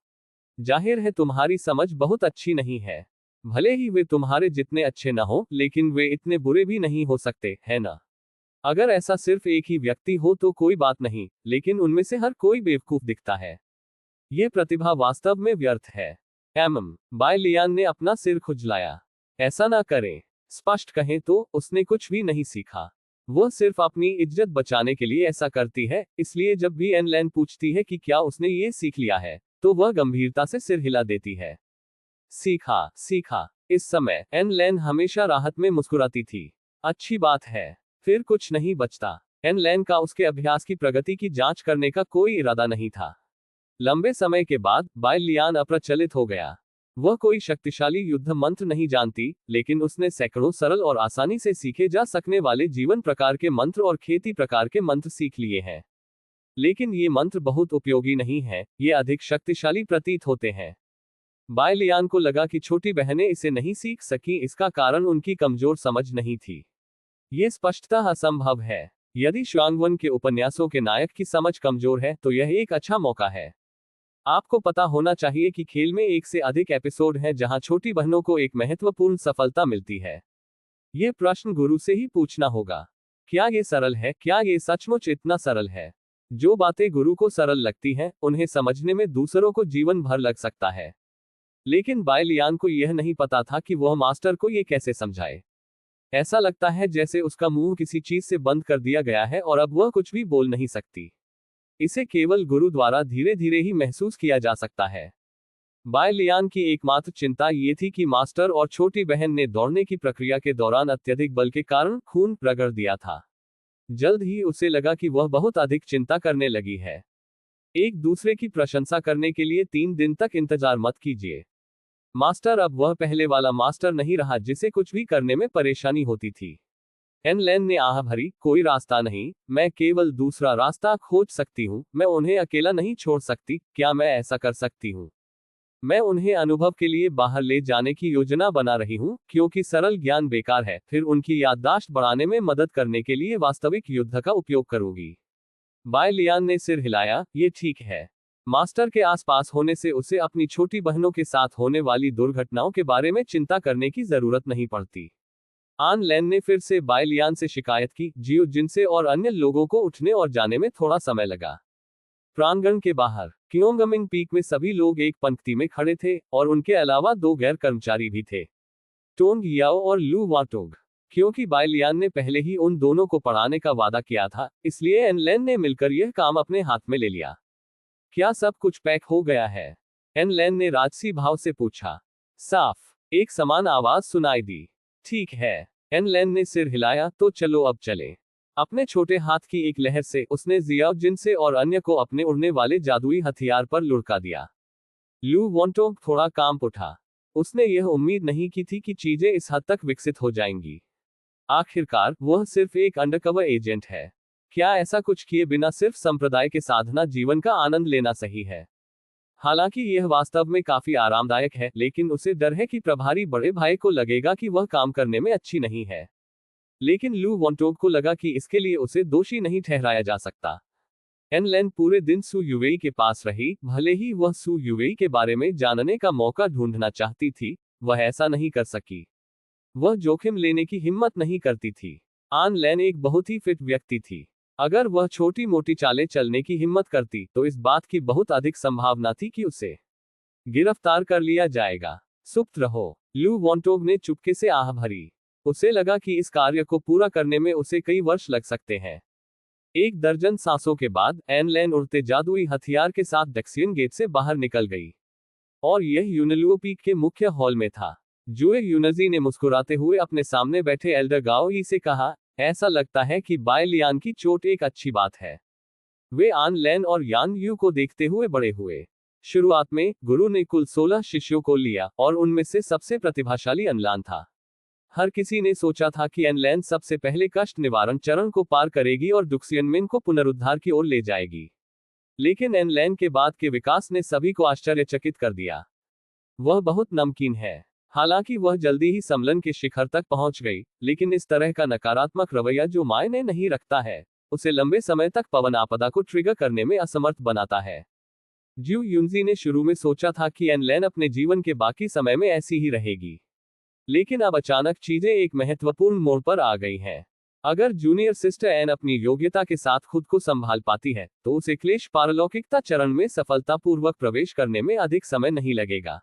जाहिर है तुम्हारी समझ बहुत अच्छी नहीं है। भले ही वे तुम्हारे जितने अच्छे न हो, लेकिन वे इतने बुरे भी नहीं हो सकते, है ना? अगर ऐसा सिर्फ एक ही व्यक्ति हो तो कोई बात नहीं, लेकिन उनमें से हर कोई बेवकूफ दिखता है। ये प्रतिभा वास्तव में व्यर्थ है। बाय लियान ने अपना सिर खुजलाया। ऐसा ना करें। स्पष्ट कहें तो उसने कुछ भी नहीं सीखा। वह सिर्फ अपनी इज्जत बचाने के लिए ऐसा करती है, इसलिए जब भी एनलेन पूछती है कि क्या उसने ये सीख लिया है, तो वह गंभीरता से सिर हिला देती है। सीखा, सीखा। इस समय एनलेन हमेशा राहत में मुस्कुराती थी। अच्छी बात है। फिर कुछ नहीं बचता। एनलेन का उसके अभ्यास की प्रगति की जांच करने का कोई इरादा नहीं था। लंबे समय के बाद बाय लियान अप्रचलित हो गया। वह कोई शक्तिशाली युद्ध मंत्र नहीं जानती, लेकिन उसने सैकड़ों सरल और आसानी से सीखे जा सकने वाले जीवन प्रकार के मंत्र और खेती प्रकार के मंत्र सीख लिए हैं। लेकिन ये मंत्र बहुत उपयोगी नहीं है, ये अधिक शक्तिशाली प्रतीत होते हैं। बाय लियान को लगा कि छोटी बहनें इसे नहीं सीख सकी, इसका कारण उनकी कमजोर समझ नहीं थी। ये स्पष्टतः असंभव है। यदि श्वांगवन के उपन्यासों के नायक की समझ कमजोर है तो यह एक अच्छा मौका है। आपको पता होना चाहिए कि खेल में एक से अधिक एपिसोड हैं जहां छोटी बहनों को एक महत्वपूर्ण सफलता मिलती है। ये प्रश्न गुरु से ही पूछना होगा। क्या ये सरल है? क्या ये सचमुच इतना सरल है? जो बातें गुरु को सरल लगती हैं, उन्हें समझने में दूसरों को जीवन भर लग सकता है। लेकिन बाय लियान को यह नहीं पता था कि वह मास्टर को ये कैसे समझाए। ऐसा लगता है जैसे उसका मुंह किसी चीज से बंद कर दिया गया है और अब वह कुछ भी बोल नहीं सकती। इसे केवल गुरु द्वारा धीरे धीरे ही महसूस किया जा सकता है। बाय लियान की एकमात्र चिंता ये थी कि मास्टर और छोटी बहन ने दौड़ने की प्रक्रिया के दौरान अत्यधिक बल के कारण खून रगड़ दिया था। जल्द ही उसे लगा कि वह बहुत अधिक चिंता करने लगी है। एक दूसरे की प्रशंसा करने के लिए 3 दिन तक इंतजार मत कीजिए। मास्टर अब वह पहले वाला मास्टर नहीं रहा जिसे कुछ भी करने में परेशानी होती थी। एनलेन ने आह भरी, कोई रास्ता नहीं, मैं केवल दूसरा रास्ता खोज सकती हूँ। मैं उन्हें अकेला नहीं छोड़ सकती। क्या मैं ऐसा कर सकती हूँ? मैं उन्हें अनुभव के लिए बाहर ले जाने की योजना बना रही हूँ, क्योंकि सरल ज्ञान बेकार है। फिर उनकी याददाश्त बढ़ाने में मदद करने के लिए वास्तविक युद्ध का उपयोग करूंगी। बाय लियान ने सिर हिलाया। ये ठीक है। मास्टर के आसपास होने से उसे अपनी छोटी बहनों के साथ होने वाली दुर्घटनाओं के बारे में चिंता करने की जरूरत नहीं पड़ती। आन लैन ने फिर से बाय लियान से शिकायत की, जियो जिनसे और अन्य लोगों को उठने और जाने में थोड़ा समय लगा। प्रांगण के बाहर क्योंगमिंग पीक में सभी लोग एक पंक्ति में खड़े थे, और उनके अलावा 2 गैर कर्मचारी भी थे, टोंग याओ और लू वाटोग। क्योंकि बाय लियान ने पहले ही उन दोनों को पढ़ाने का वादा किया था, इसलिए एनलेन ने मिलकर यह काम अपने हाथ में ले लिया। क्या सब कुछ पैक हो गया है? एनलेन ने राजसी भाव से पूछा। साफ, एक समान आवाज सुनाई दी। ठीक है। एनलेन ने सिर हिलाया। तो चलो अब चलें। अपने छोटे हाथ की एक लहर से उसने जियाओ जिनसे और अन्य को अपने उड़ने वाले जादुई हथियार पर लुढ़का दिया। लू वॉन्टोग थोड़ा कांप उठा। उसने यह उम्मीद नहीं की थी कि चीजें इस हद तक विकसित हो जाएंगी। आखिरकार वह सिर्फ एक अंडरकवर एजेंट है। क्या ऐसा कुछ किए बिना सिर्फ संप्रदाय के साधना जीवन का आनंद लेना सही है? हालांकि यह वास्तव में काफी आरामदायक है, लेकिन उसे डर है कि प्रभारी बड़े भाई को लगेगा कि वह काम करने में अच्छी नहीं है। लेकिन लू वॉन्टोग को लगा कि इसके लिए उसे दोषी नहीं ठहराया जा सकता। एन लेन पूरे दिन सू युवेई के पास रही, भले ही वह सू युवेई के बारे में जानने का मौका ढूंढना चाहती थी, वह ऐसा नहीं कर सकी। वह जोखिम लेने की हिम्मत नहीं करती थी। आन लेन एक बहुत ही फिट व्यक्ति थी। अगर वह छोटी मोटी चालें चलने की हिम्मत करती तो इस बात की बहुत अधिक संभावना थी कि उसे गिरफ्तार कर लिया जाएगा। सुप्त रहो, लू वॉन्टोग ने चुपके से आह भरी। उसे लगा कि इस कार्य को पूरा करने में उसे कई वर्ष लग सकते हैं। 1 दर्जन सांसों के बाद एन लेन उड़ते जादुई हथियार के साथ डक्सियन गेट से बाहर निकल गई। और यह यूनलुओ पीक के मुख्य हॉल में था। जुए यूनजी ने मुस्कुराते हुए अपने सामने बैठे एल्डर गाओ ई से कहा, ऐसा लगता है कि बाय लियान की चोट एक अच्छी बात है। वे आन लेन और यान यू को देखते हुए बड़े हुए। शुरुआत में गुरु ने कुल 16 शिष्यों को लिया और उनमें से सबसे प्रतिभाशाली अनलान था। हर किसी ने सोचा था कि एनलैन सबसे पहले कष्ट निवारण चरण को पार करेगी और डुक्सियनमेन को पुनरुद्धार की ओर ले जाएगी। लेकिन एनलैन के बाद के विकास ने सभी को आश्चर्यचकित कर दिया। वह बहुत नमकीन है। हालांकि वह जल्दी ही सम्मेलन के शिखर तक पहुंच गई, लेकिन इस तरह का नकारात्मक रवैया जो मायने नहीं रखता है, उसे लंबे समय तक पवन आपदा को ट्रिगर करने में असमर्थ बनाता है। ज्यू युनजी ने शुरू में सोचा था कि एनलैन अपने जीवन के बाकी समय में ऐसी ही रहेगी। लेकिन अब अचानक चीजें एक महत्वपूर्ण मोड़ पर आ गई हैं। अगर जूनियर सिस्टर एन अपनी योग्यता के साथ खुद को संभाल पाती है, तो उसे क्लेश पारलौकिकता चरण में सफलतापूर्वक प्रवेश करने में अधिक समय नहीं लगेगा।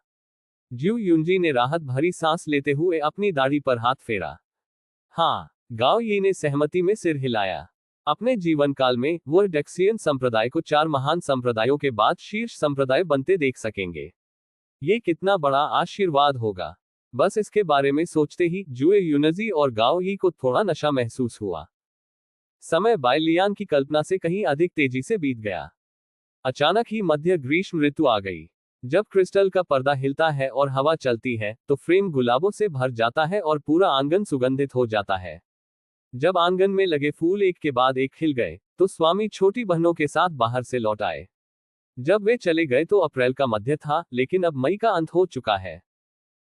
ज्यू युनजी ने राहत भरी सांस लेते हुए अपनी दाढ़ी पर हाथ फेरा। हाँ, गाओ यी ने सहमति में सिर हिलाया। अपने जीवन काल में वह डक्सियन संप्रदाय को 4 महान संप्रदायों के बाद शीर्ष संप्रदाय बनते देख सकेंगे। ये कितना बड़ा आशीर्वाद होगा। बस इसके बारे में सोचते ही जुए यूनजी और गाओ यी को थोड़ा नशा महसूस हुआ। समय बाय लियान की कल्पना से कहीं अधिक तेजी से बीत गया। अचानक ही मध्य ग्रीष्म ऋतु आ गई। जब क्रिस्टल का पर्दा हिलता है और हवा चलती है, तो फ्रेम गुलाबों से भर जाता है और पूरा आंगन सुगंधित हो जाता है। जब आंगन में लगे फूल एक के बाद एक खिल गए, तो स्वामी छोटी बहनों के साथ बाहर से लौट आए। जब वे चले गए तो अप्रैल का मध्य था, लेकिन अब मई का अंत हो चुका है।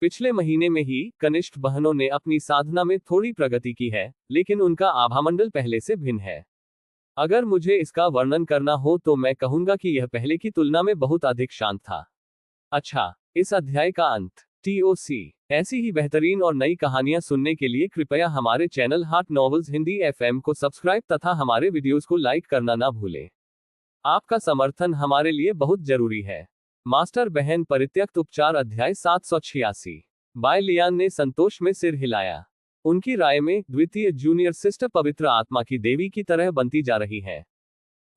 पिछले महीने में ही कनिष्ठ बहनों ने अपनी साधना में थोड़ी प्रगति की है, लेकिन उनका आभामंडल पहले से भिन्न है। अगर मुझे इसका वर्णन करना हो तो मैं कहूंगा कि यह पहले की तुलना में बहुत अधिक शांत था। अच्छा, इस अध्याय का अंत। TOC। ऐसी ही बेहतरीन और नई कहानियां सुनने के लिए कृपया हमारे चैनल हाट नॉवेल्स हिंदी FM को सब्सक्राइब तथा हमारे वीडियोस को लाइक करना ना भूलें। आपका समर्थन हमारे लिए बहुत जरूरी है। मास्टर बहन परित्यक्त उपचार अध्याय 786। बाय लियान ने संतोष में सिर हिलाया। उनकी राय में द्वितीय जूनियर सिस्टर पवित्र आत्मा की देवी की तरह बनती जा रही है।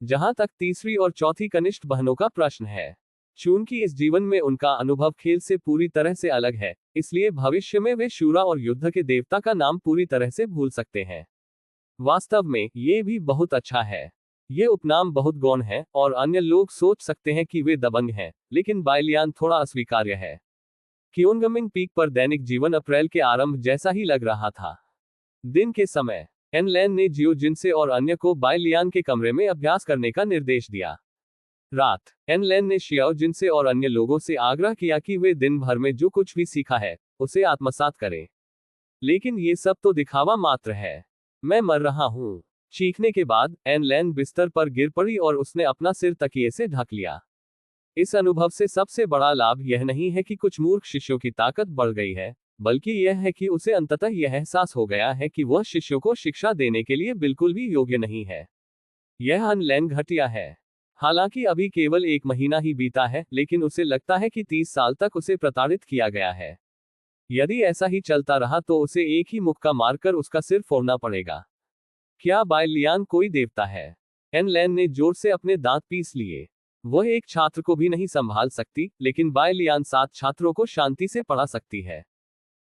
जहां तक तीसरी और चौथी कनिष्ठ बहनों का प्रश्न है, चूंकि इस जीवन में उनका अनुभव खेल से पूरी तरह से अलग है, इसलिए भविष्य में वे शूरा और युद्ध के देवता का नाम पूरी तरह से भूल सकते हैं। वास्तव में ये भी बहुत अच्छा है। ये उपनाम बहुत गौण है और अन्य लोग सोच सकते हैं कि वे दबंग हैं, लेकिन बायलियान थोड़ा अस्वीकार्य है। क्योंगमिंग पीक पर दैनिक जीवन अप्रैल के आरंभ जैसा ही लग रहा था। दिन के समय एनलैन ने जियो जिनसे और अन्य को बायलियान के कमरे में अभ्यास करने का निर्देश दिया। रात एनलैन ने शियाओ जिनसे और अन्य लोगों से आग्रह किया कि वे दिन भर में जो कुछ भी सीखा है उसे आत्मसात करें। लेकिन ये सब तो दिखावा मात्र है। मैं मर रहा हूं। चीखने के बाद एनलैन बिस्तर पर गिर पड़ी और उसने अपना सिर तकिए से ढक लिया। इस अनुभव से सबसे बड़ा लाभ यह नहीं है कि कुछ मूर्ख शिष्यों की ताकत बढ़ गई है, बल्कि यह है कि उसे अंततः यह एहसास हो गया है कि वह शिष्यों को शिक्षा देने के लिए बिल्कुल भी योग्य नहीं है। यह एनलैन घटिया है। हालांकि अभी केवल 1 महीना ही बीता है, लेकिन उसे लगता है कि 30 साल तक उसे प्रताड़ित किया गया है। यदि ऐसा ही चलता रहा तो उसे एक ही मुक्का मारकर उसका सिर फोड़ना पड़ेगा। क्या बायलियान कोई देवता है? एनलैन ने जोर से अपने दांत पीस लिए। वह एक छात्र को भी नहीं संभाल सकती, लेकिन बायलियान 7 छात्रों को शांति से पढ़ा सकती है।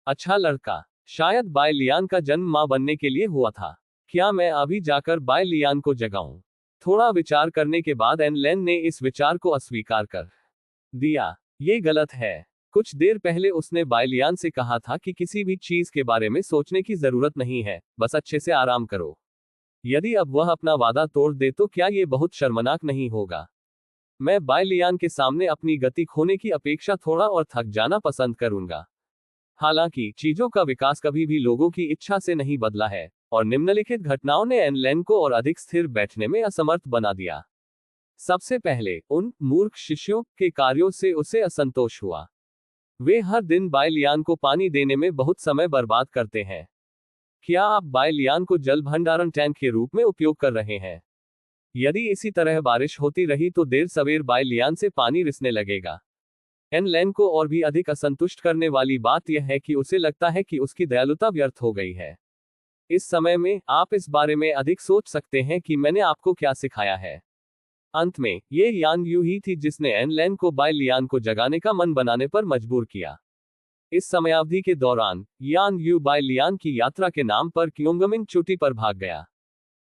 अच्छा लड़का। शायद बायलियान का जन्म मां बनने के लिए हुआ था। क्या मैं अभी जाकर बायलियान को जगाऊं? थोड़ा विचार करने के बाद एनलैन ने इस विचार को अस्वीकार कर दिया। ये गलत है। कुछ देर पहले उसने बायलियान से कहा था कि किसी भी चीज के बारे में सोचने की जरूरत नहीं है, बस अच्छे से आराम करो। यदि अब वह अपना वादा तोड़ दे तो क्या ये बहुत शर्मनाक नहीं होगा? मैं बायलियान के सामने अपनी गति खोने की अपेक्षा थोड़ा और थक जाना पसंद करूंगा। हालांकि चीजों का विकास कभी भी लोगों की इच्छा से नहीं बदला है, और निम्नलिखित घटनाओं ने एन लेन को और अधिक स्थिर बैठने में असमर्थ बना दिया। सबसे पहले, उन मूर्ख शिष्यों के कार्यों से उसे असंतोष हुआ। वे हर दिन बाय लियान को पानी देने में बहुत समय बर्बाद करते हैं। क्या आप बाय लियान को जल भंडारण टैंक के रूप में उपयोग कर रहे हैं? यदि इसी तरह बारिश होती रही तो देर सवेर बाय लियान से पानी रिसने लगेगा। एन लेन को और भी अधिक असंतुष्ट करने वाली बात यह है कि उसे लगता है कि उसकी दयालुता व्यर्थ हो गई है। इस समय में आप इस बारे में अधिक सोच सकते हैं कि मैंने आपको क्या सिखाया है। अंत में, ये यान यू ही थी जिसने एन लेन को बाय लियान को जगाने का मन बनाने पर मजबूर किया। इस समयावधि के दौरान यान यू बाय लियान की यात्रा के नाम पर क्योंगमिन चोटी पर भाग गया।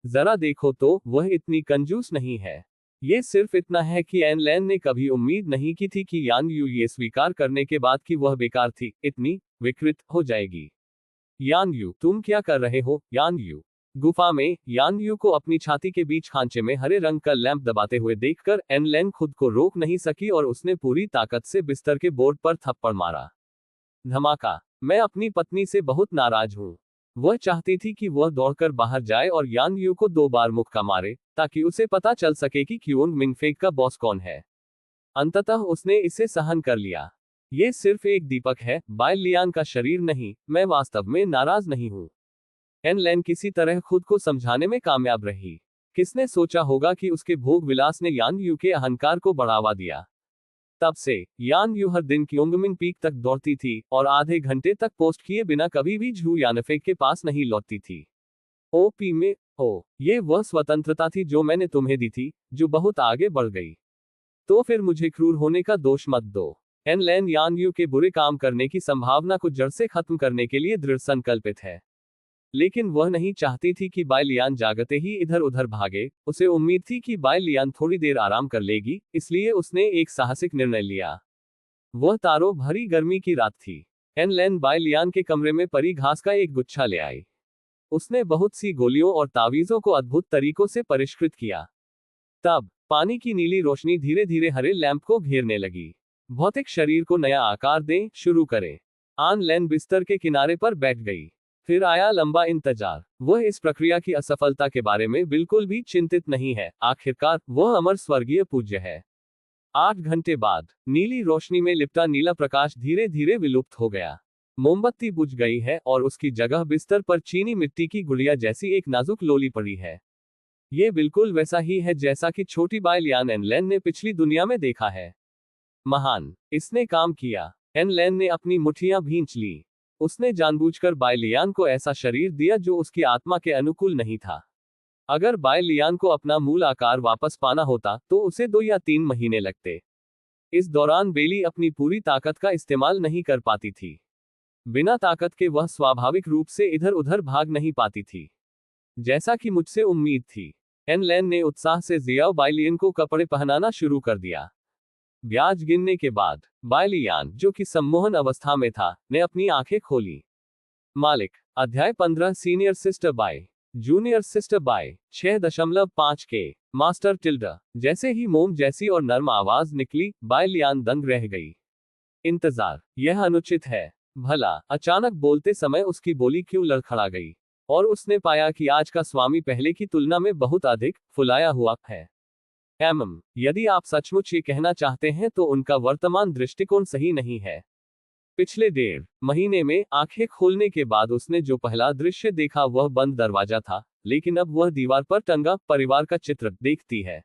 जरा देखो तो, वह इतनी कंजूस नहीं है। ये सिर्फ इतना है कि एन लेन ने कभी उम्मीद नहीं की थी कि यान यू ये स्वीकार करने के बाद कि वह बेकार थी, इतनी विकृत हो जाएगी। यान यू, तुम क्या कर रहे हो? यान यू। गुफा में यान यू को अपनी छाती के बीच खांचे में हरे रंग का लैंप दबाते हुए देखकर एन लेन खुद को रोक नहीं सकी और उसने पूरी ताकत से बिस्तर के बोर्ड पर थप्पड़ मारा। धमाका। मैं अपनी पत्नी से बहुत नाराज हूं। वह चाहती थी कि वह दौड़कर बाहर जाए और यान यू को 2 बार मुक्का मारे, ताकि उसे पता चल सके कि क्यूंग मिंगफेक का बॉस कौन है। अंततः उसने इसे सहन कर लिया। ये सिर्फ एक दीपक है, बाय लियान का शरीर नहीं। मैं वास्तव में नाराज नहीं हूं। एन लेन किसी तरह खुद को समझाने में कामयाब रही। किसने सोचा होगा कि उसके भोग विलास ने यान यू के अहंकार को बढ़ावा दिया। तब से यान यू हर दिन क्योंगमिन पीक तक दौड़ती थी और आधे घंटे तक पोस्ट किए बिना कभी भी झू यानफेक के पास नहीं लौटती थी। ओपी में, ओ, ये वह स्वतंत्रता थी जो मैंने तुम्हें दी थी, जो बहुत आगे बढ़ गई। तो फिर मुझे क्रूर होने का दोष मत दो। एन लेन यान यू के बुरे काम करने की संभावना को जड़ से खत्म करने के लिए दृढ़ संकल्पित है। लेकिन वह नहीं चाहती थी कि बाय लियान जागते ही इधर उधर भागे। उसे उम्मीद थी कि बाय लियान थोड़ी देर आराम कर लेगी, इसलिए उसने एक साहसिक निर्णय लिया। वह तारों भरी गर्मी की रात थी। एन लेन बाय लियान के कमरे में परी घास का एक गुच्छा ले आई। उसने बहुत सी गोलियों और तावीजों को अद्भुत तरीकों से परिष्कृत किया। तब पानी की नीली रोशनी धीरे धीरे हरे लैंप को घेरने लगी। भौतिक शरीर को नया आकार दें शुरू करें। आन लेन बिस्तर के किनारे पर बैठ गई। फिर आया लंबा इंतजार। वह इस प्रक्रिया की असफलता के बारे में बिल्कुल भी चिंतित नहीं है। आखिरकार वह अमर स्वर्गीय पूज्य है। 8 घंटे बाद नीली रोशनी में लिपटा नीला प्रकाश धीरे धीरे विलुप्त हो गया। मोमबत्ती बुझ गई है और उसकी जगह बिस्तर पर चीनी मिट्टी की गुड़िया जैसी एक नाजुक लोली पड़ी है। ये बिल्कुल वैसा ही है जैसा कि छोटी बाय लियान एन लेन ने पिछली दुनिया में देखा है। महान, इसने काम किया। एन लेन ने अपनी मुट्ठियां भींच ली। उसने जानबूझकर बाय लियान को ऐसा शरीर दिया जो उसकी आत्मा के अनुकूल नहीं था। अगर बाय लियान को अपना मूल आकार वापस पाना होता तो उसे 2 या 3 महीने लगते। इस दौरान बेली अपनी पूरी ताकत का इस्तेमाल नहीं कर पाती थी। बिना ताकत के वह स्वाभाविक रूप से इधर उधर भाग नहीं पाती थी, जैसा कि मुझसे उम्मीद थी। एन लेन ने उत्साह से जियाओ बाय लियान को कपड़े पहनाना शुरू कर दिया। ब्याज गिनने के बाद बाय लियान, जो कि सम्मोहन अवस्था में था, ने अपनी आंखें खोली। मालिक। अध्याय 15 senior sister bye, junior sister bye. 6.5 के मास्टर टिल्डा। जैसे ही मोम जैसी और नर्म आवाज निकली, बाय लियान दंग रह गई। इंतजार, यह अनुचित है। भला अचानक बोलते समय उसकी बोली क्यों लड़खड़ा गई? और उसने पाया कि आज का स्वामी पहले की तुलना में बहुत अधिक फुलाया हुआ है। यदि आप सचमुच ये कहना चाहते हैं तो उनका वर्तमान दृष्टिकोण सही नहीं है। पिछले 1.5 महीने में आंखें खोलने के बाद उसने जो पहला दृश्य देखा वह बंद दरवाजा था, लेकिन अब वह दीवार पर टंगा परिवार का चित्र देखती है।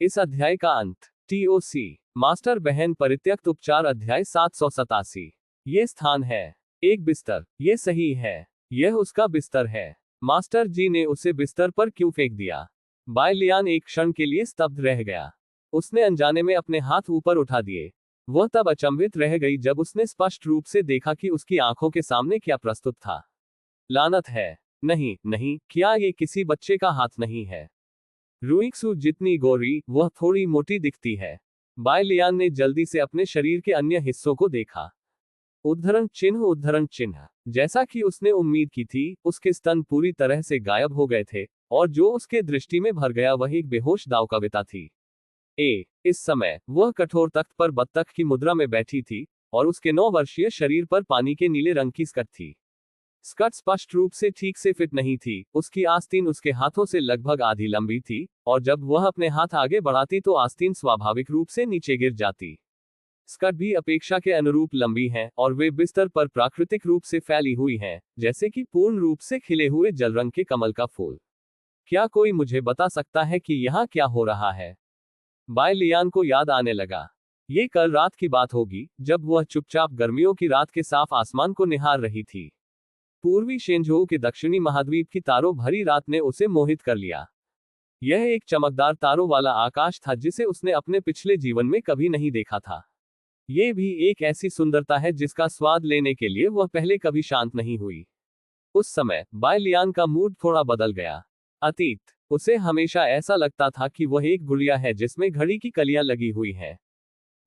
इस अध्याय का अंत। TOC मास्टर बहन परित्यक्त उपचार अध्याय 787। ये स्थान है। एक बिस्तर। ये सही है। यह उसका बिस्तर है। मास्टर जी ने उसे बिस्तर पर क्यों फेंक दिया? बाय लियान एक क्षण के लिए स्तब्ध रह गया। उसने अनजाने में अपने हाथ ऊपर उठा दिए। वह तब अचंभित रह गई जब उसने स्पष्ट रूप से देखा कि उसकी आंखों के सामने क्या प्रस्तुत था। लानत है। नहीं नहीं, क्या ये किसी बच्चे का हाथ नहीं है? रुइक्सू जितनी गोरी, वह थोड़ी मोटी दिखती है। बाय लियान ने जल्दी से अपने शरीर के अन्य हिस्सों को देखा। उद्धरण चिन्ह। जैसा कि उसने उम्मीद की थी, उसके स्तन पूरी तरह से गायब हो गए थे, और जो उसके दृष्टि में भर गया वह एक बेहोश दाव कविता थी। इस समय वह कठोर तख्त पर बत्तख की मुद्रा में बैठी थी, और उसके 9 वर्षीय शरीर पर पानी के नीले रंग की स्कर्ट थी। स्कर्ट स्पष्ट रूप से ठीक से फिट नहीं थी, उसकी आस्तीन उसके हाथों से लगभग आधी लंबी थी, और जब वह अपने हाथ आगे बढ़ाती तो आस्तीन स्वाभाविक रूप से नीचे गिर जाती। स्कर्ट भी अपेक्षा के अनुरूप लंबी हैं, और वे बिस्तर पर प्राकृतिक रूप से फैली हुई हैं, जैसे कि पूर्ण रूप से खिले हुए जल रंग के कमल का फूल। क्या कोई मुझे बता सकता है कि यहाँ क्या हो रहा है? बाय लियान को याद आने लगा। ये कल रात की बात होगी, जब वह चुपचाप गर्मियों की रात के साफ आसमान को निहार रही थी। पूर्वी शेंझोऊ के दक्षिणी महाद्वीप की तारों भरी रात ने उसे मोहित कर लिया। यह एक चमकदार तारों वाला आकाश था जिसे उसने अपने पिछले जीवन में कभी नहीं देखा था। ये भी एक ऐसी सुंदरता है जिसका स्वाद लेने के लिए वह पहले कभी शांत नहीं हुई। उस समय बाय लियान का मूड थोड़ा बदल गया। अतीत, उसे हमेशा ऐसा लगता था कि वह एक गुड़िया है जिसमें घड़ी की कलियां लगी हुई हैं।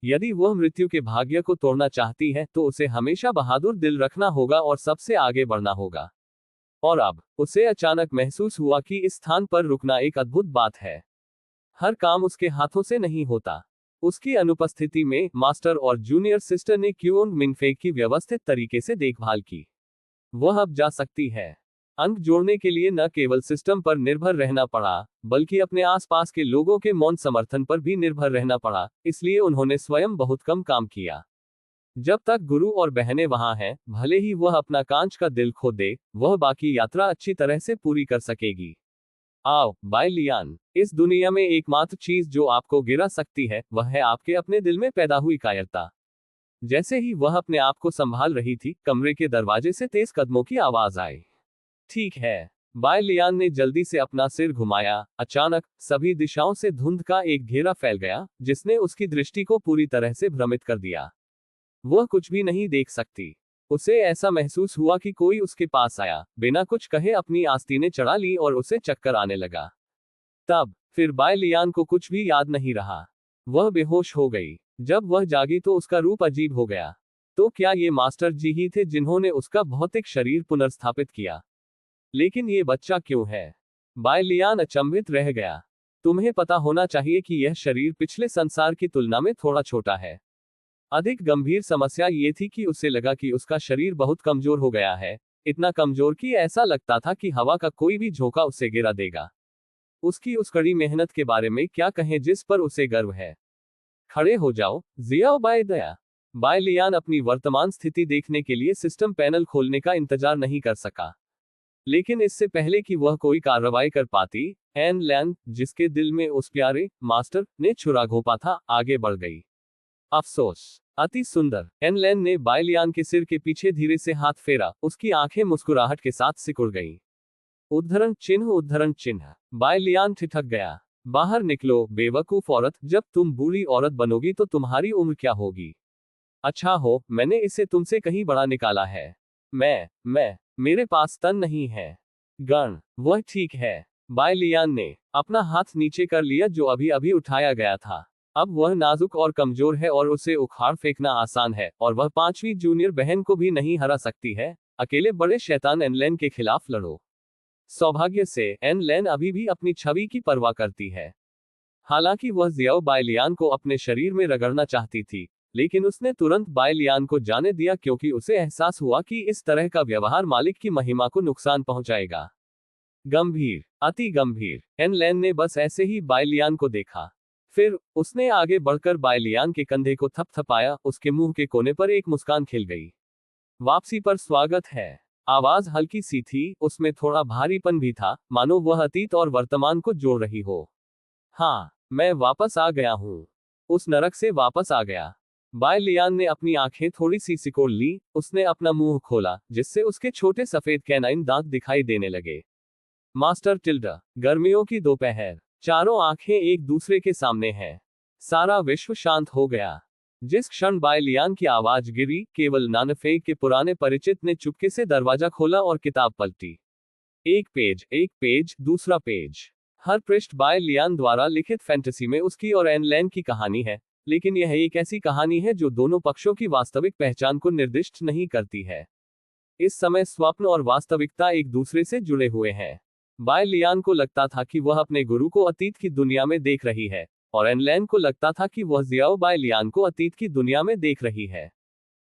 यदि वह मृत्यु के भाग्य को तोड़ना चाहती है तो उसे हमेशा बहादुर दिल रखना होगा और सबसे आगे बढ़ना होगा। और अब उसे अचानक महसूस हुआ कि इस स्थान पर रुकना एक अद्भुत बात है। हर काम उसके हाथों से नहीं होता। उसकी अनुपस्थिति में मास्टर और जूनियर सिस्टर ने क्यूओंग मिंगफे की व्यवस्थित तरीके से देखभाल की। वह अब जा सकती है। अंक जोड़ने के लिए न केवल सिस्टम पर निर्भर रहना पड़ा, बल्कि अपने आसपास के लोगों के मौन समर्थन पर भी निर्भर रहना पड़ा, इसलिए उन्होंने स्वयं बहुत कम काम किया। जब तक गुरु और बहनें वहां हैं, भले ही वह अपना कांच का दिल खो दे, वह बाकी यात्रा अच्छी तरह से पूरी कर सकेगी। आओ, बाय लियान, इस दुनिया में एकमात्र चीज जो आपको गिरा सकती है, वह है आपके अपने दिल में पैदा हुई कायरता। जैसे ही वह अपने आप को संभाल रही थी, कमरे के दरवाजे से तेज कदमों की आवाज आई। ठीक है। बाय लियान ने जल्दी से अपना सिर घुमाया। अचानक सभी दिशाओं से धुंध का एक घेरा फैल गया, जिसने उसकी दृष्टि को पूरी तरह से भ्रमित कर दिया। वह कुछ भी नहीं देख सकती। उसे ऐसा महसूस हुआ कि कोई उसके पास आया, बिना कुछ कहे अपनी आस्तीनें चढ़ा ली और उसे चक्कर आने लगा। तब फिर बाय लियान को कुछ भी याद नहीं रहा। वह बेहोश हो गई। जब वह जागी तो उसका रूप अजीब हो गया। तो क्या ये मास्टर जी ही थे जिन्होंने उसका भौतिक शरीर पुनर्स्थापित किया? लेकिन ये बच्चा क्यों है? बाय लियान अचंभित रह गया। तुम्हें पता होना चाहिए कि यह शरीर पिछले संसार की तुलना में थोड़ा छोटा है। अधिक गंभीर समस्या ये थी कि उसे लगा कि उसका शरीर बहुत कमजोर हो गया है, इतना कमजोर कि ऐसा लगता था कि हवा का कोई भी झोंका उसे गिरा देगा। उसकी उस कड़ी मेहनत के बारे में क्या कहें जिस पर उसे गर्व है। खड़े हो जाओ, जियाओ बाय दया। बाय लियान अपनी वर्तमान स्थिति देखने के लिए सिस्टम पैनल खोलने का इंतजार नहीं कर सका। लेकिन इससे पहले कि वह कोई कार्रवाई कर पाती, एन लैन, जिसके दिल में उस प्यारे मास्टर ने छुरा घोंपा था, आगे बढ़ गई। अफसोस, अति सुंदर। एन लैन ने बाय लियान के सिर के पीछे धीरे से हाथ फेरा, उसकी आंखें मुस्कुराहट के साथ सिकुड़ गईं। उद्धरण चिन्ह, उद्धरण चिन्ह। बाय लियान ठिठक गया। बाहर निकलो, बेवकूफ औरत, जब तुम बूढ़ी औरत बनोगी तो तुम्हारी उम्र क्या होगी? अच्छा हो, मैंने इसे तुमसे कहीं बड़ा निकाला है। मैं मेरे पास तन नहीं है। गण, वह ठीक है। बाय लियान ने अपना हाथ नीचे कर लिया जो अभी अभी उठाया गया था। अब वह नाजुक और कमजोर है और उसे उखाड़ फेंकना आसान है, और वह 5वीं जूनियर बहन को भी नहीं हरा सकती है। अकेले बड़े शैतान एनलेन के खिलाफ लड़ो। सौभाग्य से एनलेन अभी भी अपनी छवि की परवाह करती है। हालांकि वह जियाओ बाय लियान को अपने शरीर में रगड़ना चाहती थी, लेकिन उसने तुरंत बाय लियान को जाने दिया क्योंकि उसे एहसास हुआ कि इस तरह का व्यवहार मालिक की महिमा को नुकसान पहुंचाएगा। गंभीर, अति गंभीर। एन लैन ने बस ऐसे ही बाय लियान को देखा। फिर उसने आगे बढ़कर बाय लियान के कंधे को थपथपाया, उसके मुंह के कोने पर एक मुस्कान खिल गई। वापसी पर स्वागत है। आवाज हल्की सी थी, उसमें थोड़ा भारीपन भी था, मानो वह अतीत और वर्तमान को जोड़ रही हो। हाँ, मैं वापस आ गया हूँ। उस नरक से वापस आ गया। बाय लियान ने अपनी आंखें थोड़ी सी सिकोड़ ली, उसने अपना मुंह खोला, जिससे उसके छोटे सफेद कैनाइन दांत दिखाई देने लगे। मास्टर टिल्डा, गर्मियों की दोपहर, चारों आंखें एक दूसरे के सामने हैं। सारा विश्व शांत हो गया। जिस क्षण बाय लियान की आवाज गिरी, केवल नानफे के पुराने परिचित ने चुपके से दरवाजा खोला और किताब पलटी। एक पेज, दूसरा पेज। हर पृष्ठ बाय लियान द्वारा लिखित फैंटेसी में उसकी और एन लैन की कहानी है, लेकिन यह एक ऐसी कहानी है जो दोनों पक्षों की वास्तविक पहचान को निर्दिष्ट नहीं करती है। इस समय स्वप्न और वास्तविकता एक दूसरे से जुड़े हुए हैं। बाय लियान को लगता था कि वह अपने गुरु को अतीत की दुनिया में देख रही है, और एन लैन को लगता था कि वह जियाओ बाय लियान को अतीत की दुनिया में देख रही है।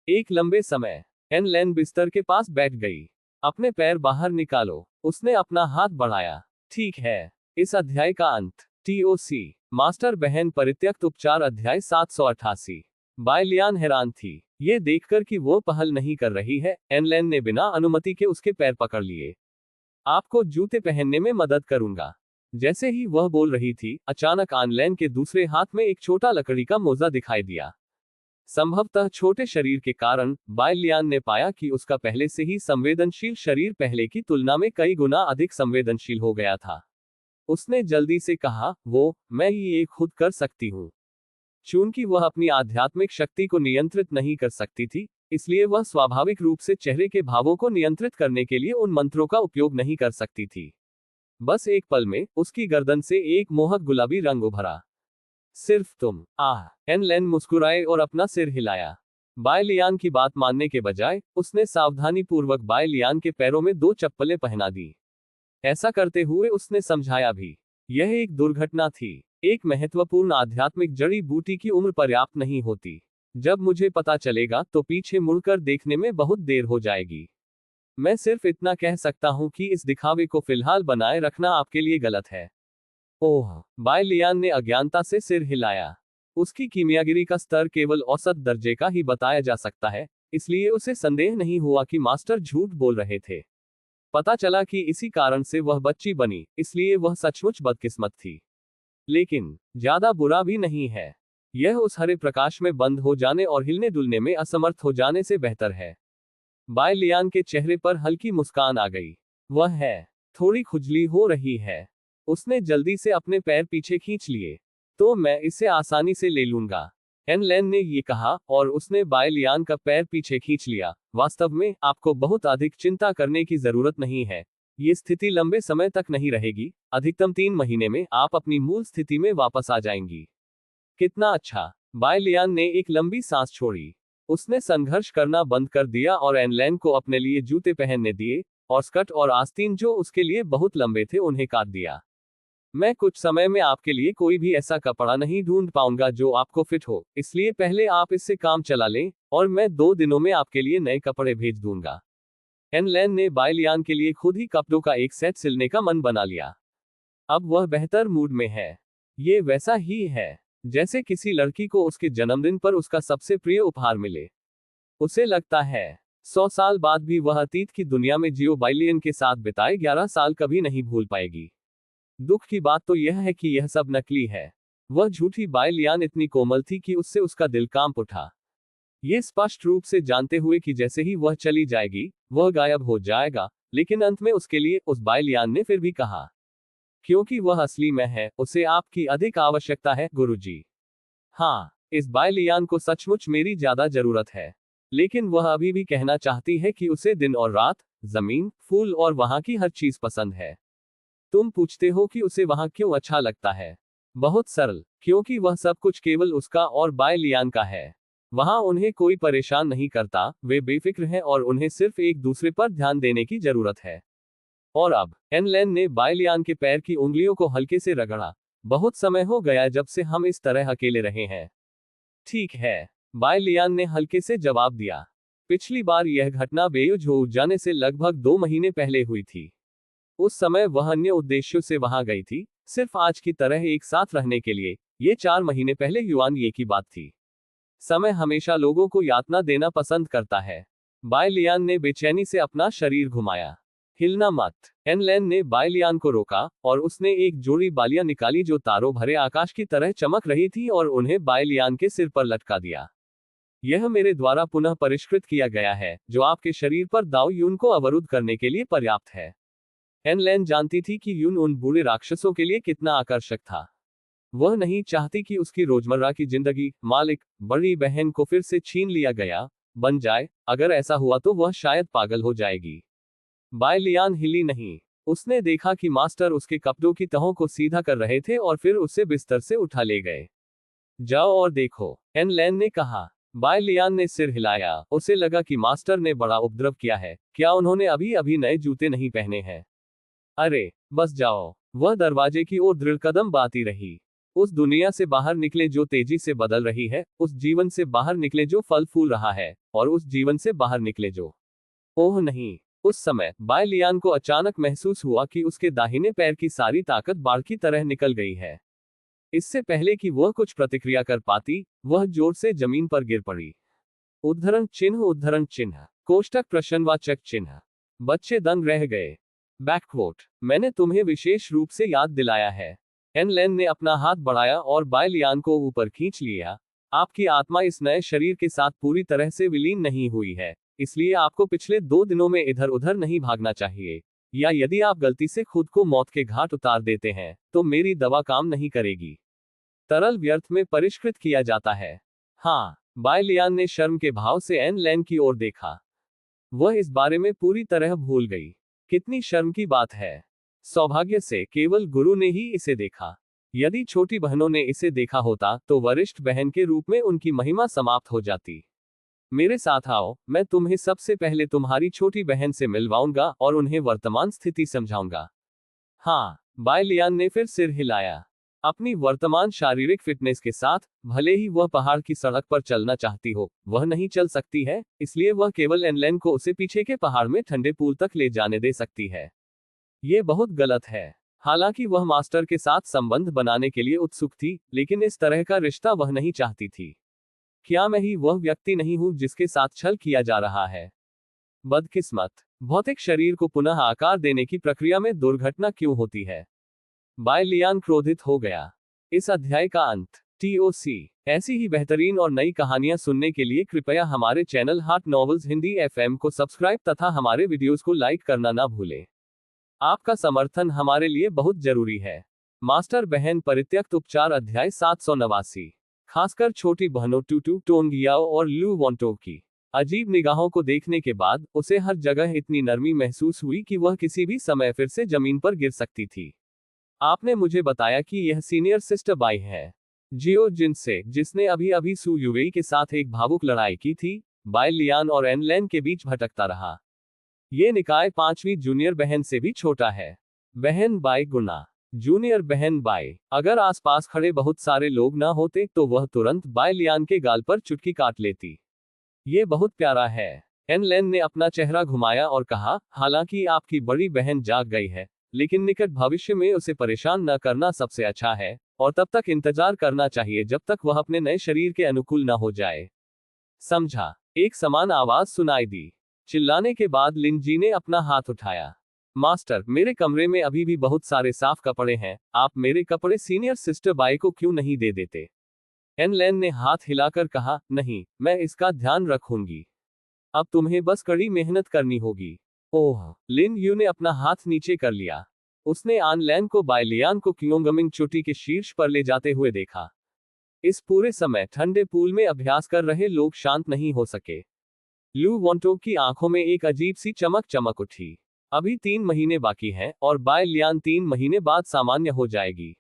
एक लंबे समय एन लेन बिस्तर के पास बैठ गई। अपने पैर बाहर निकालो, उसने अपना हाथ बढ़ाया। ठीक है। इस अध्याय का अंत। TOC मास्टर बहन परित्यक्त उपचार अध्याय 788। बाय लियान हैरान थी ये देखकर कि वो पहल नहीं कर रही है। एन लेन ने बिना अनुमति के उसके पैर पकड़ लिए। आपको जूते पहनने में मदद करूंगा। जैसे ही वह बोल रही थी, अचानक एन लेन के दूसरे हाथ में एक छोटा लकड़ी का मोजा दिखाई दिया। संभवतः छोटे शरीर के कारण बाय लियान ने पाया कि उसका पहले से ही संवेदनशील शरीर पहले की तुलना में कई गुना अधिक संवेदनशील हो गया था। उसने जल्दी से कहा, मैं ये खुद कर सकती हूँ। चूंकि वह अपनी आध्यात्मिक शक्ति को नियंत्रित नहीं कर सकती थी, इसलिए वह स्वाभाविक रूप से चेहरे के भावों को नियंत्रित करने के लिए उन मंत्रों का उपयोग नहीं कर सकती थी। बस एक पल में उसकी गर्दन से एक मोहक गुलाबी रंग उभरा। सिर्फ तुम। एन लेन मुस्कुराए और अपना सिर हिलाया। बाय लियान की बात मानने के बजाय उसने सावधानीपूर्वक बाय लियान के पैरों में 2 चप्पलें पहना दी। ऐसा करते हुए उसने समझाया भी, यह एक दुर्घटना थी। एक महत्वपूर्ण आध्यात्मिक जड़ी बूटी की उम्र पर्याप्त नहीं होती। जब मुझे पता चलेगा तो पीछे मुड़कर देखने में बहुत देर हो जाएगी। मैं सिर्फ इतना कह सकता हूं कि इस दिखावे को फिलहाल बनाए रखना आपके लिए गलत है। ओह, बाय लियान ने अज्ञानता से सिर हिलाया। उसकी कीमियागिरी का स्तर केवल औसत दर्जे का ही बताया जा सकता है, इसलिए उसे संदेह नहीं हुआ कि मास्टर झूठ बोल रहे थे। पता चला कि इसी कारण से वह बच्ची बनी, इसलिए वह सचमुच बदकिस्मत थी। लेकिन ज्यादा बुरा भी नहीं है। यह उस हरे प्रकाश में बंद हो जाने और हिलने डुलने में असमर्थ हो जाने से बेहतर है। बाय लियान के चेहरे पर हल्की मुस्कान आ गई। वह है, थोड़ी खुजली हो रही है। उसने जल्दी से अपने पैर पीछे खींच लिए। तो मैं इसे आसानी से ले लूंगा, एन लेन ने ये कहा, और उसने बाय लियान का पैर पीछे खींच लिया। वास्तव में आपको बहुत अधिक चिंता करने की जरूरत नहीं है। ये स्थिति लंबे समय तक नहीं रहेगी। अधिकतम 3 महीने में आप अपनी मूल स्थिति में वापस आ जाएंगी। कितना अच्छा। बाय लियान ने एक लंबी सांस छोड़ी। उसने संघर्ष करना बंद कर दिया और एन लेन को अपने लिए जूते पहनने दिए, और स्कर्ट और आस्तीन जो उसके लिए बहुत लंबे थे उन्हें काट दिया। मैं कुछ समय में आपके लिए कोई भी ऐसा कपड़ा नहीं ढूंढ पाऊंगा जो आपको फिट हो, इसलिए पहले आप इससे काम चला लें, और मैं 2 दिनों में आपके लिए नए कपड़े भेज दूंगा। एन लेन ने बाय लियान के लिए खुद ही कपड़ों का एक सेट सिलने का मन बना लिया। अब वह बेहतर मूड में है। ये वैसा ही है जैसे किसी लड़की को उसके जन्मदिन पर उसका सबसे प्रिय उपहार मिले। उसे लगता है 100 साल बाद भी वह अतीत की दुनिया में जियो बाइलियन के साथ बिताए 11 साल कभी नहीं भूल पाएगी। दुख की बात तो यह है कि यह सब नकली है। वह झूठी बाय लियान इतनी कोमल थी कि उससे उसका दिल कांप उठा। ये स्पष्ट रूप से जानते हुए कि जैसे ही वह चली जाएगी, वह गायब हो जाएगा, लेकिन अंत में उसके लिए उस बाय लियान ने फिर भी कहा, क्योंकि वह असली में है, उसे आपकी अधिक आवश्यकता है, गुरुजी। हाँ, इस बाय लियान को सचमुच मेरी ज्यादा जरूरत है। लेकिन वह अभी भी कहना चाहती है कि उसे दिन और रात, जमीन, फूल और वहां की हर चीज पसंद है। तुम पूछते हो कि उसे वहां क्यों अच्छा लगता है? बहुत सरल, क्योंकि वह सब कुछ केवल उसका और बाय लियान का है। वहां उन्हें कोई परेशान नहीं करता, वे बेफिक्र हैं और उन्हें सिर्फ एक दूसरे पर ध्यान देने की जरूरत है। और अब एन लेन ने बाय लियान के पैर की उंगलियों को हल्के से रगड़ा। बहुत समय हो गया जब से हम इस तरह अकेले रहे हैं। ठीक है, बाय लियान ने हल्के से जवाब दिया। पिछली बार यह घटना बेयुज हो जाने से लगभग 2 महीने पहले हुई थी। उस समय वह अन्य उद्देश्यों से वहां गई थी, सिर्फ आज की तरह एक साथ रहने के लिए। ये 4 महीने पहले युआन ये की बात थी। समय हमेशा लोगों को यातना देना पसंद करता है। बाय लियान ने बेचैनी से अपना शरीर घुमाया। हिलना मत। एन लेन ने बाय लियान को रोका, और उसने एक जोड़ी बालियां निकाली जो तारों भरे आकाश की तरह चमक रही थी, और उन्हें बाय लियान के सिर पर लटका दिया। यह मेरे द्वारा पुनः परिष्कृत किया गया है, जो आपके शरीर पर दाओ यून को अवरुद्ध करने के लिए पर्याप्त है। एन लेन जानती थी कि यून उन बूढ़े राक्षसों के लिए कितना आकर्षक था। वह नहीं चाहती कि उसकी रोजमर्रा की जिंदगी, मालिक, बड़ी बहन को फिर से छीन लिया गया बन जाए। अगर ऐसा हुआ तो वह शायद पागल हो जाएगी। बाय लियान हिली नहीं। उसने देखा कि मास्टर उसके कपड़ों की तहों को सीधा कर रहे थे और फिर उसे बिस्तर से उठा ले गए। जाओ और देखो, एन लेन ने कहा। बाय लियान ने सिर हिलाया। उसे लगा कि मास्टर ने बड़ा उपद्रव किया है। क्या उन्होंने अभी अभी नए जूते नहीं पहने हैं? अरे, बस जाओ। वह दरवाजे की ओर दृढ़ कदम बाती रही। उस दुनिया से बाहर निकले जो तेजी से बदल रही है, उस जीवन से बाहर निकले जो फल फूल रहा है, और उस जीवन से बाहर निकले जो। ओह नहीं। उस समय बाय लियान को अचानक महसूस हुआ कि उसके दाहिने पैर की सारी ताकत बाढ़ की तरह निकल गई है। इससे पहले कि वह कुछ प्रतिक्रिया कर पाती, वह जोर से जमीन पर गिर पड़ी। उद्धरण चिन्ह कोष्टक प्रश्नवाचक चिन्ह। बच्चे दंग रह गए। बैकवोट, मैंने तुम्हें विशेष रूप से याद दिलाया है। एन लेन ने अपना हाथ बढ़ाया और बाय लियान को ऊपर खींच लिया। आपकी आत्मा इस नए शरीर के साथ पूरी तरह से विलीन नहीं हुई है, इसलिए आपको पिछले 2 दिनों में इधर उधर नहीं भागना चाहिए। या यदि आप गलती से खुद को मौत के घाट उतार देते हैं, तो मेरी दवा काम नहीं करेगी। तरल व्यर्थ में परिष्कृत किया जाता है। हाँ, बाय लियान ने शर्म के भाव से एन लेन की ओर देखा। वह इस बारे में पूरी तरह भूल गई। कितनी शर्म की बात है। सौभाग्य से केवल गुरु ने ही इसे देखा। यदि छोटी बहनों ने इसे देखा होता तो वरिष्ठ बहन के रूप में उनकी महिमा समाप्त हो जाती। मेरे साथ आओ, मैं तुम्हें सबसे पहले तुम्हारी छोटी बहन से मिलवाऊंगा और उन्हें वर्तमान स्थिति समझाऊंगा। हाँ, बाय लियान ने फिर सिर हिलाया। अपनी वर्तमान शारीरिक फिटनेस के साथ, भले ही वह पहाड़ की सड़क पर चलना चाहती हो, वह नहीं चल सकती है, इसलिए वह केवल एनलेन को उसे पीछे के पहाड़ में ठंडे पूल तक ले जाने दे सकती है। ये बहुत गलत है। हालांकि वह मास्टर के साथ संबंध बनाने के लिए उत्सुक थी, लेकिन इस तरह का रिश्ता वह नहीं चाहती थी। क्या मैं ही वह व्यक्ति नहीं हूं जिसके साथ छल किया जा रहा है? बदकिस्मत, भौतिक शरीर को पुनः आकार देने की प्रक्रिया में दुर्घटना क्यों होती है? बाय लियान क्रोधित हो गया। इस अध्याय का अंत। TOC। ऐसी ही बेहतरीन और नई कहानियां सुनने के लिए कृपया हमारे चैनल हाट नॉवेल्स हिंदी FM को सब्सक्राइब तथा हमारे वीडियोस को लाइक करना ना भूलें। आपका समर्थन हमारे लिए बहुत जरूरी है। मास्टर बहन परित्यक्त उपचार अध्याय 789। खासकर छोटी बहनों टूटू, टोंग याओ और लू वॉन्टो की अजीब निगाहों को देखने के बाद उसे हर जगह इतनी नरमी महसूस हुई कि वह किसी भी समय फिर से जमीन पर गिर सकती थी। आपने मुझे बताया कि यह सीनियर सिस्टर बाई है, जियो जिनसे, जिसने अभी अभी सू युवेई के साथ एक भावुक लड़ाई की थी। बाय लियान और एन लेन के बीच भटकता रहा। ये निकाय 5वीं जूनियर बहन से भी छोटा है। बहन बाई गुना जूनियर बहन बाई। अगर आसपास खड़े बहुत सारे लोग ना होते तो वह तुरंत बाय लियान के गाल पर चुटकी काट लेती। ये बहुत प्यारा है। एन लेन ने अपना चेहरा घुमाया और कहा, हालांकि आपकी बड़ी बहन जाग गई है, लेकिन निकट भविष्य में उसे परेशान न करना सबसे अच्छा है, और तब तक इंतजार करना चाहिए जब तक वह अपने नए शरीर के अनुकूल न हो जाए। समझा? एक समान आवाज सुनाई दी। चिल्लाने के बाद लिन जी ने अपना हाथ उठाया। मास्टर, मेरे कमरे में अभी भी बहुत सारे साफ कपड़े हैं, आप मेरे कपड़े सीनियर सिस्टर बाई को क्यों नहीं दे देते? एन लेन ने हाथ हिलाकर कहा, नहीं, मैं इसका ध्यान रखूंगी। अब तुम्हें बस कड़ी मेहनत करनी होगी। ओह, लिन यू ने अपना हाथ नीचे कर लिया। उसने आन लैन को बाय लियान को क्योंगमिंग चोटी के शीर्ष पर ले जाते हुए देखा। इस पूरे समय ठंडे पूल में अभ्यास कर रहे लोग शांत नहीं हो सके। लू वॉन्टो की आंखों में एक अजीब सी चमक उठी। अभी 3 महीने बाकी हैं, और बाय लियान 3 महीने बाद सामान्य हो जाएगी।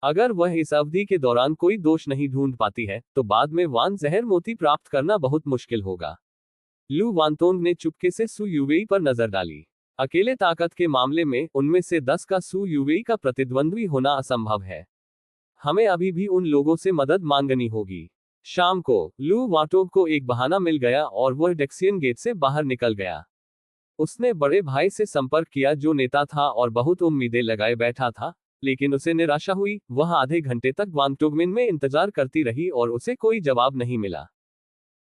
अगर वह इस अवधि के दौरान कोई दोष नहीं ढूंढ पाती है, तो बाद में वान जहर मोती प्राप्त करना बहुत मुश्किल होगा। लू वानतोंग ने चुपके से सू युवेई पर नजर डाली। अकेले ताकत के मामले में उनमें से 10 का सू युवेई का प्रतिद्वंद्वी होना असंभव है। हमें अभी भी उन लोगों से मदद मांगनी होगी। शाम को लू वाटोग को एक बहाना मिल गया और वह डेक्सियन गेट से बाहर निकल गया। उसने बड़े भाई से संपर्क किया जो नेता था और बहुत उम्मीदें लगाए बैठा था, लेकिन उसे निराशा हुई। वह आधे घंटे तक वांगटोगमिन में इंतजार करती रही और उसे कोई जवाब नहीं मिला।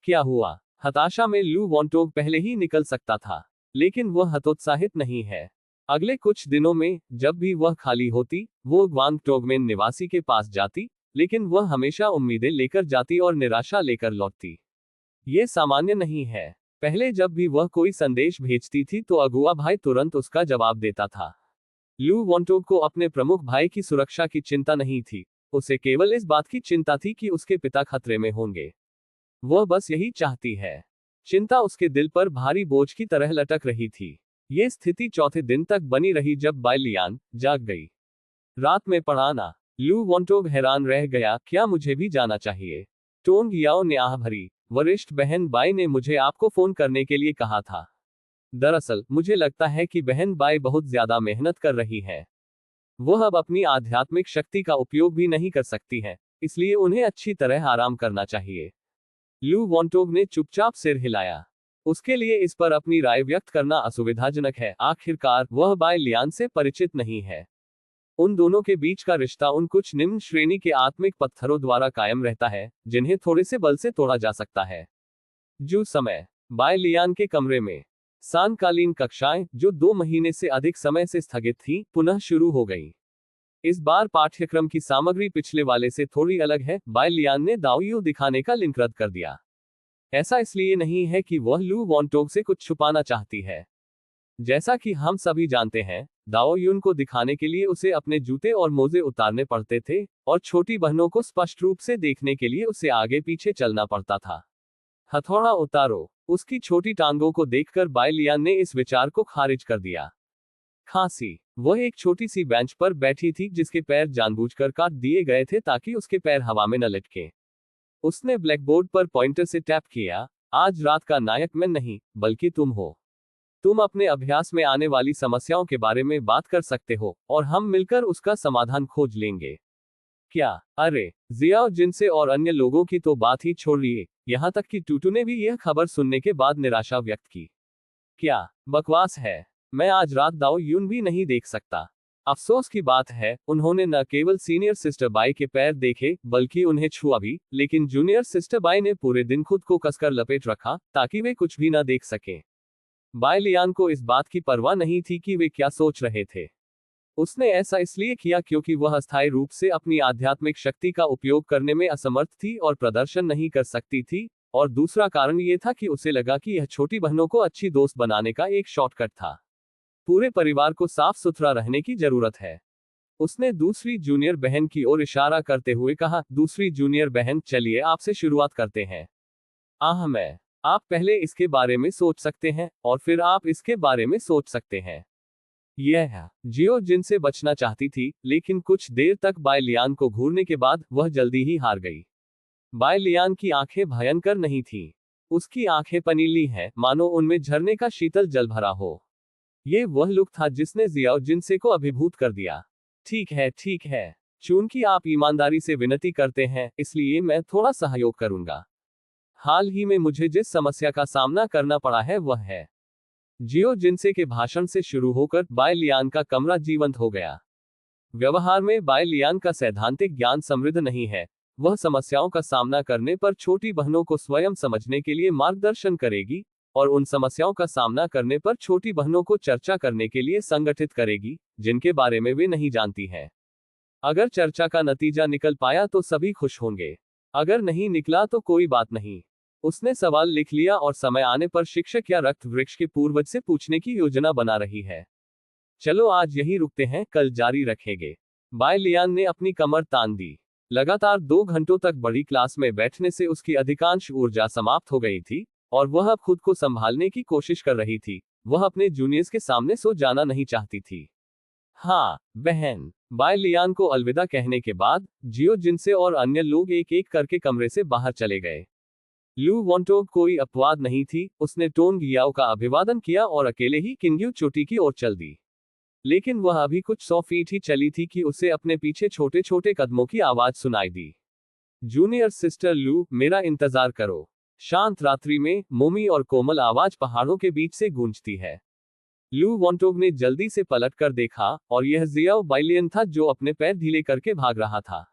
क्या हुआ? हताशा में लू वॉन्टोग पहले ही निकल सकता था, लेकिन वह हतोत्साहित नहीं है। अगले कुछ दिनों में जब भी वह खाली होती, वो वांगटोगमिन निवासी के पास जाती, लेकिन वह हमेशा उम्मीदें लेकर जाती और निराशा लेकर लौटती। ये सामान्य नहीं है। पहले जब भी वह कोई संदेश भेजती थी तो अगुआ भाई तुरंत उसका जवाब देता था। लू वॉन्टोग को अपने प्रमुख भाई की सुरक्षा की चिंता नहीं थी, उसे केवल इस बात की चिंता थी कि उसके पिता खतरे में होंगे। वह बस यही चाहती है। चिंता उसके दिल पर भारी बोझ की तरह लटक रही थी। ये स्थिति चौथे दिन तक बनी रही जब बाय लियान जाग गई। रात में पढ़ाना। लू वॉन्टोग हैरान रह गया, क्या मुझे भी जाना चाहिए? टोंग याओ ने आह भरी, वरिष्ठ बहन बाई ने मुझे आपको फोन करने के लिए कहा था। दरअसल मुझे लगता है कि बहन बाई बहुत ज्यादा मेहनत कर रही है। वह अब अपनी आध्यात्मिक शक्ति का उपयोग भी नहीं कर सकती हैं, इसलिए उन्हें अच्छी तरह आराम करना चाहिए। लू वॉन्टोग ने चुपचाप सिर हिलाया। उसके लिए इस पर अपनी राय व्यक्त करना असुविधाजनक है। आखिरकार वह बाय लियान से परिचित नहीं है। उन दोनों के बीच का रिश्ता उन कुछ निम्न श्रेणी के आत्मिक पत्थरों द्वारा कायम रहता है, जिन्हें थोड़े से बल से तोड़ा जा सकता है। जो समय बाय लियान के कमरे में सांकालीन कक्षाएं, जो 2 महीने से अधिक समय से स्थगित थी, पुनः शुरू हो गई। इस बार पाठ्यक्रम की सामग्री पिछले वाले से थोड़ी अलग है। बाय लियान ने दाओयू दिखाने का लिंक रद्द कर दिया। ऐसा इसलिए नहीं है कि वह लू वॉन्टोग से कुछ छुपाना चाहती है। जैसा कि हम सभी जानते हैं, दाओ यून को दिखाने के लिए उसे अपने जूते और मोजे उतारने पड़ते थे, और छोटी बहनों को स्पष्ट रूप से देखने के लिए उसे आगे पीछे चलना पड़ता था। हथौड़ा उतारो। उसकी छोटी टांगों को देखकर बाय लियान ने इस विचार को खारिज कर दिया। खांसी। वह एक छोटी सी बेंच पर बैठी थी जिसके पैर जानबूझकर काट दिए गए थे ताकि उसके पैर हवा में न लटके। उसने ब्लैकबोर्ड पर पॉइंटर से टैप किया। आज रात का नायक मैं नहीं, बल्कि तुम हो। तुम अपने अभ्यास में आने वाली समस्याओं के बारे में बात कर सकते हो, और हम मिलकर उसका समाधान खोज लेंगे। क्या? अरे, जियाओ जिनसे और अन्य लोगों की तो बात ही छोड़िए, यहाँ तक कि टूटू ने भी यह खबर सुनने के बाद निराशा व्यक्त की। क्या बकवास है। मैं आज रात दाओ यून भी नहीं देख सकता। अफसोस की बात है, उन्होंने न केवल सीनियर सिस्टर बाई के पैर देखे, बल्कि उन्हें छुआ भी, लेकिन जूनियर सिस्टर बाई ने पूरे दिन खुद को कसकर लपेट रखा ताकि वे कुछ भी न देख सकें। बाय लियान को इस बात की परवाह नहीं थी कि वे क्या सोच रहे थे। उसने ऐसा इसलिए किया क्योंकि वह अस्थायी रूप से अपनी आध्यात्मिक शक्ति का उपयोग करने में असमर्थ थी और प्रदर्शन नहीं कर सकती थी, और दूसरा कारण यह था कि उसे लगा कि यह छोटी बहनों को अच्छी दोस्त बनाने का एक शॉर्टकट था। पूरे परिवार को साफ सुथरा रहने की जरूरत है। उसने दूसरी जूनियर बहन की ओर इशारा करते हुए कहा। दूसरी जूनियर बहन, चलिए आपसे शुरुआत करते हैं। आप पहले इसके बारे में सोच सकते हैं, और फिर आप इसके बारे में सोच सकते हैं। यह जियो जिनसे बचना चाहती थी, लेकिन कुछ देर तक बाय लियान को घूरने के बाद वह जल्दी ही हार गई। बाय लियान की आंखें भयंकर नहीं थीं। उसकी आंखें पनीली हैं, मानो उनमें झरने का शीतल जल भरा हो। ये वह लुक था जिसने जियाओ जिनसे को अभिभूत कर दिया। ठीक है। चूंकि आप ईमानदारी से विनती करते हैं, इसलिए मैं थोड़ा सहयोग करूंगा। हाल ही में मुझे जिस समस्या का सामना करना पड़ा है वह है। जियो जिनसे के भाषण से शुरू होकर बाय लियान का कमरा जीवंत हो गया। व्यवहार में बाय लियान का सैद्धांतिक ज्ञान समृद्ध नहीं है। वह समस्याओं का सामना करने पर छोटी बहनों को स्वयं समझने के लिए मार्गदर्शन करेगी, और उन समस्याओं का सामना करने पर छोटी बहनों को चर्चा करने के लिए संगठित करेगी, जिनके बारे में वे नहीं जानती हैं। अगर चर्चा का नतीजा निकल पाया तो सभी खुश होंगे। अगर नहीं निकला तो कोई बात नहीं। उसने सवाल लिख लिया और समय आने पर शिक्षक या रक्त वृक्ष के पूर्वज से पूछने की योजना बना रही है। चलो आज यही रुकते हैं, कल जारी रखेंगे। बाय लियान ने अपनी कमर तान दी। लगातार 2 घंटों तक बड़ी क्लास में बैठने से उसकी अधिकांश ऊर्जा समाप्त हो गई थी, और वह अब खुद को संभालने की कोशिश कर रही थी। वह अपने जूनियर्स के सामने सो जाना नहीं चाहती थी। हाँ बहन। बाय लियान को अलविदा कहने के बाद जियो जिनसे और अन्य लोग एक एक करके कमरे से बाहर चले गए। लू वॉन्टोग कोई अपवाद नहीं थी। उसने टोंग याओ का अभिवादन किया और अकेले ही किंग्यू चोटी की ओर चल दी। लेकिन वह अभी कुछ 100 फीट ही चली थी कि उसे अपने पीछे छोटे छोटे कदमों की आवाज सुनाई दी। जूनियर सिस्टर लू, मेरा इंतजार करो। शांत रात्रि में मोमी और कोमल आवाज पहाड़ों के बीच से गूंजती है। लू वॉन्टोग ने जल्दी से पलट कर देखा, और यह जियाओ बाइलियन था जो अपने पैर ढीले करके भाग रहा था।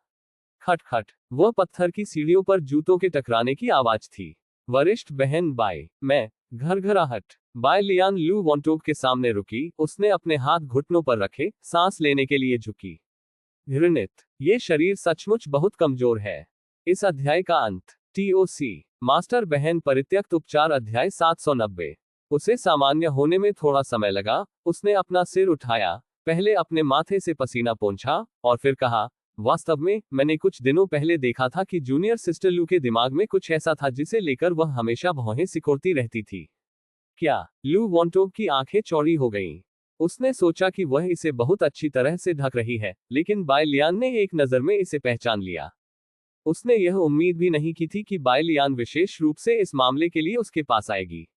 खटखट। वह पत्थर की सीढ़ियों पर जूतों के टकराने की आवाज थी। वरिष्ठ बहन बाय, मैं। घरघराहट। बाय लियान लू वॉन्टोग के सामने रुकी। उसने अपने हाथ घुटनों पर रखे, सांस लेने के लिए झुकी। घृणित। ये शरीर सचमुच बहुत कमजोर है। इस अध्याय का अंत। TOC मास्टर बहन परित्यक्त उपचार अध्याय 790। उसे सामान्य होने में थोड़ा समय लगा। उसने अपना सिर उठाया, पहले अपने माथे से पसीना पोंछा, और फिर कहा, वास्तव में मैंने कुछ दिनों पहले देखा था कि जूनियर सिस्टर लू के दिमाग में कुछ ऐसा था जिसे लेकर वह हमेशा भौहें सिकोड़ती रहती थी। क्या? लू वॉन्टोग की आंखें चौड़ी हो गईं। उसने सोचा कि वह इसे बहुत अच्छी तरह से ढक रही है, लेकिन बाय लियान ने एक नजर में इसे पहचान लिया। उसने यह उम्मीद भी नहीं की थी कि बाय लियान विशेष रूप से इस मामले के लिए उसके पास आएगी।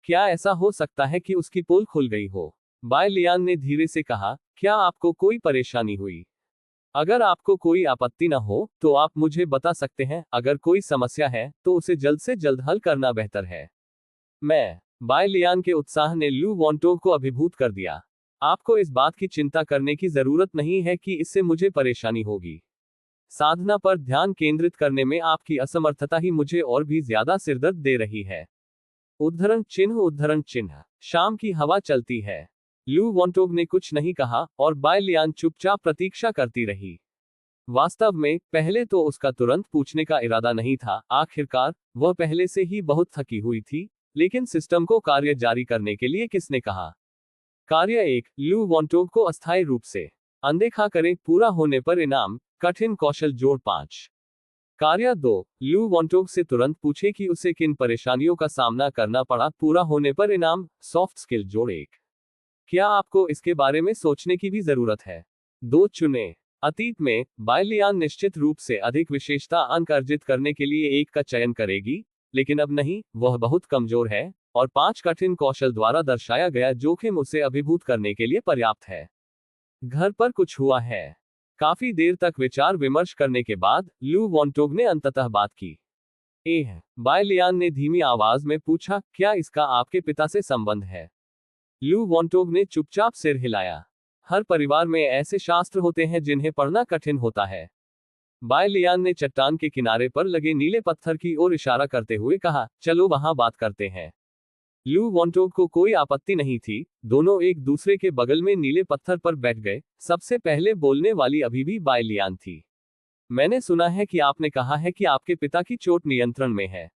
क्या ऐसा हो सकता है कि उसकी पोल खुल गई हो? बाय लियान ने धीरे से कहा, क्या आपको कोई परेशानी हुई? अगर आपको कोई आपत्ति न हो तो आप मुझे बता सकते हैं, अगर कोई समस्या है तो उसे जल्द से जल्द हल करना बेहतर है। मैं बाय लियान के उत्साह ने लू वॉन्टोव को अभिभूत कर दिया। आपको इस बात की चिंता करने की जरूरत नहीं है कि इससे मुझे परेशानी होगी। साधना पर ध्यान केंद्रित करने में आपकी असमर्थता ही मुझे और भी ज्यादा सिरदर्द दे रही है। उद्धरण चिन्ह उद्धरण चिन्ह। शाम की हवा चलती है। लू वॉन्टोग ने कुछ नहीं कहा और बाय लियान चुपचाप प्रतीक्षा करती रही। वास्तव में पहले तो उसका तुरंत पूछने का इरादा नहीं था, आखिरकार वह पहले से ही बहुत थकी हुई थी, लेकिन सिस्टम को कार्य जारी करने के लिए किसने कहा? कार्य 1, लू वॉन्टोग को अस्थायी रूप से अनदेखा करें, पूरा होने पर इनाम, कठिन कौशल जोड़ 5। कार्य 2, लू वॉन्टोग से तुरंत पूछे कि उसे किन परेशानियों का सामना करना पड़ा, पूरा होने पर इनाम, सॉफ्ट स्किल जोड़ 1। क्या आपको इसके बारे में सोचने की भी जरूरत है? 2 चुने। अतीत में बाय लियान निश्चित रूप से अधिक विशेषता अंक अर्जित करने के लिए 1 का चयन करेगी, लेकिन अब नहीं, वह बहुत कमजोर है, और 5 कठिन कौशल द्वारा दर्शाया गया जोखिम उसे अभिभूत करने के लिए पर्याप्त है। घर पर कुछ हुआ है। काफी देर तक विचार विमर्श करने के बाद लू वॉन्टोग ने अंततः बात की। बाय लियान ने धीमी आवाज में पूछा, क्या इसका आपके पिता से संबंध है? लू वॉन्टोग ने चुपचाप सिर हिलाया। हर परिवार में ऐसे शास्त्र होते हैं जिन्हें पढ़ना कठिन होता है। बाय लियान ने चट्टान के किनारे पर लगे नीले पत्थर की ओर इशारा करते हुए कहा, चलो वहां बात करते हैं। लू वॉन्टोग को कोई आपत्ति नहीं थी, दोनों एक दूसरे के बगल में नीले पत्थर पर बैठ गए। सबसे पहले बोलने वाली अभी भी बाय लियान थी। मैंने सुना है कि आपने कहा है कि आपके पिता की चोट नियंत्रण में है।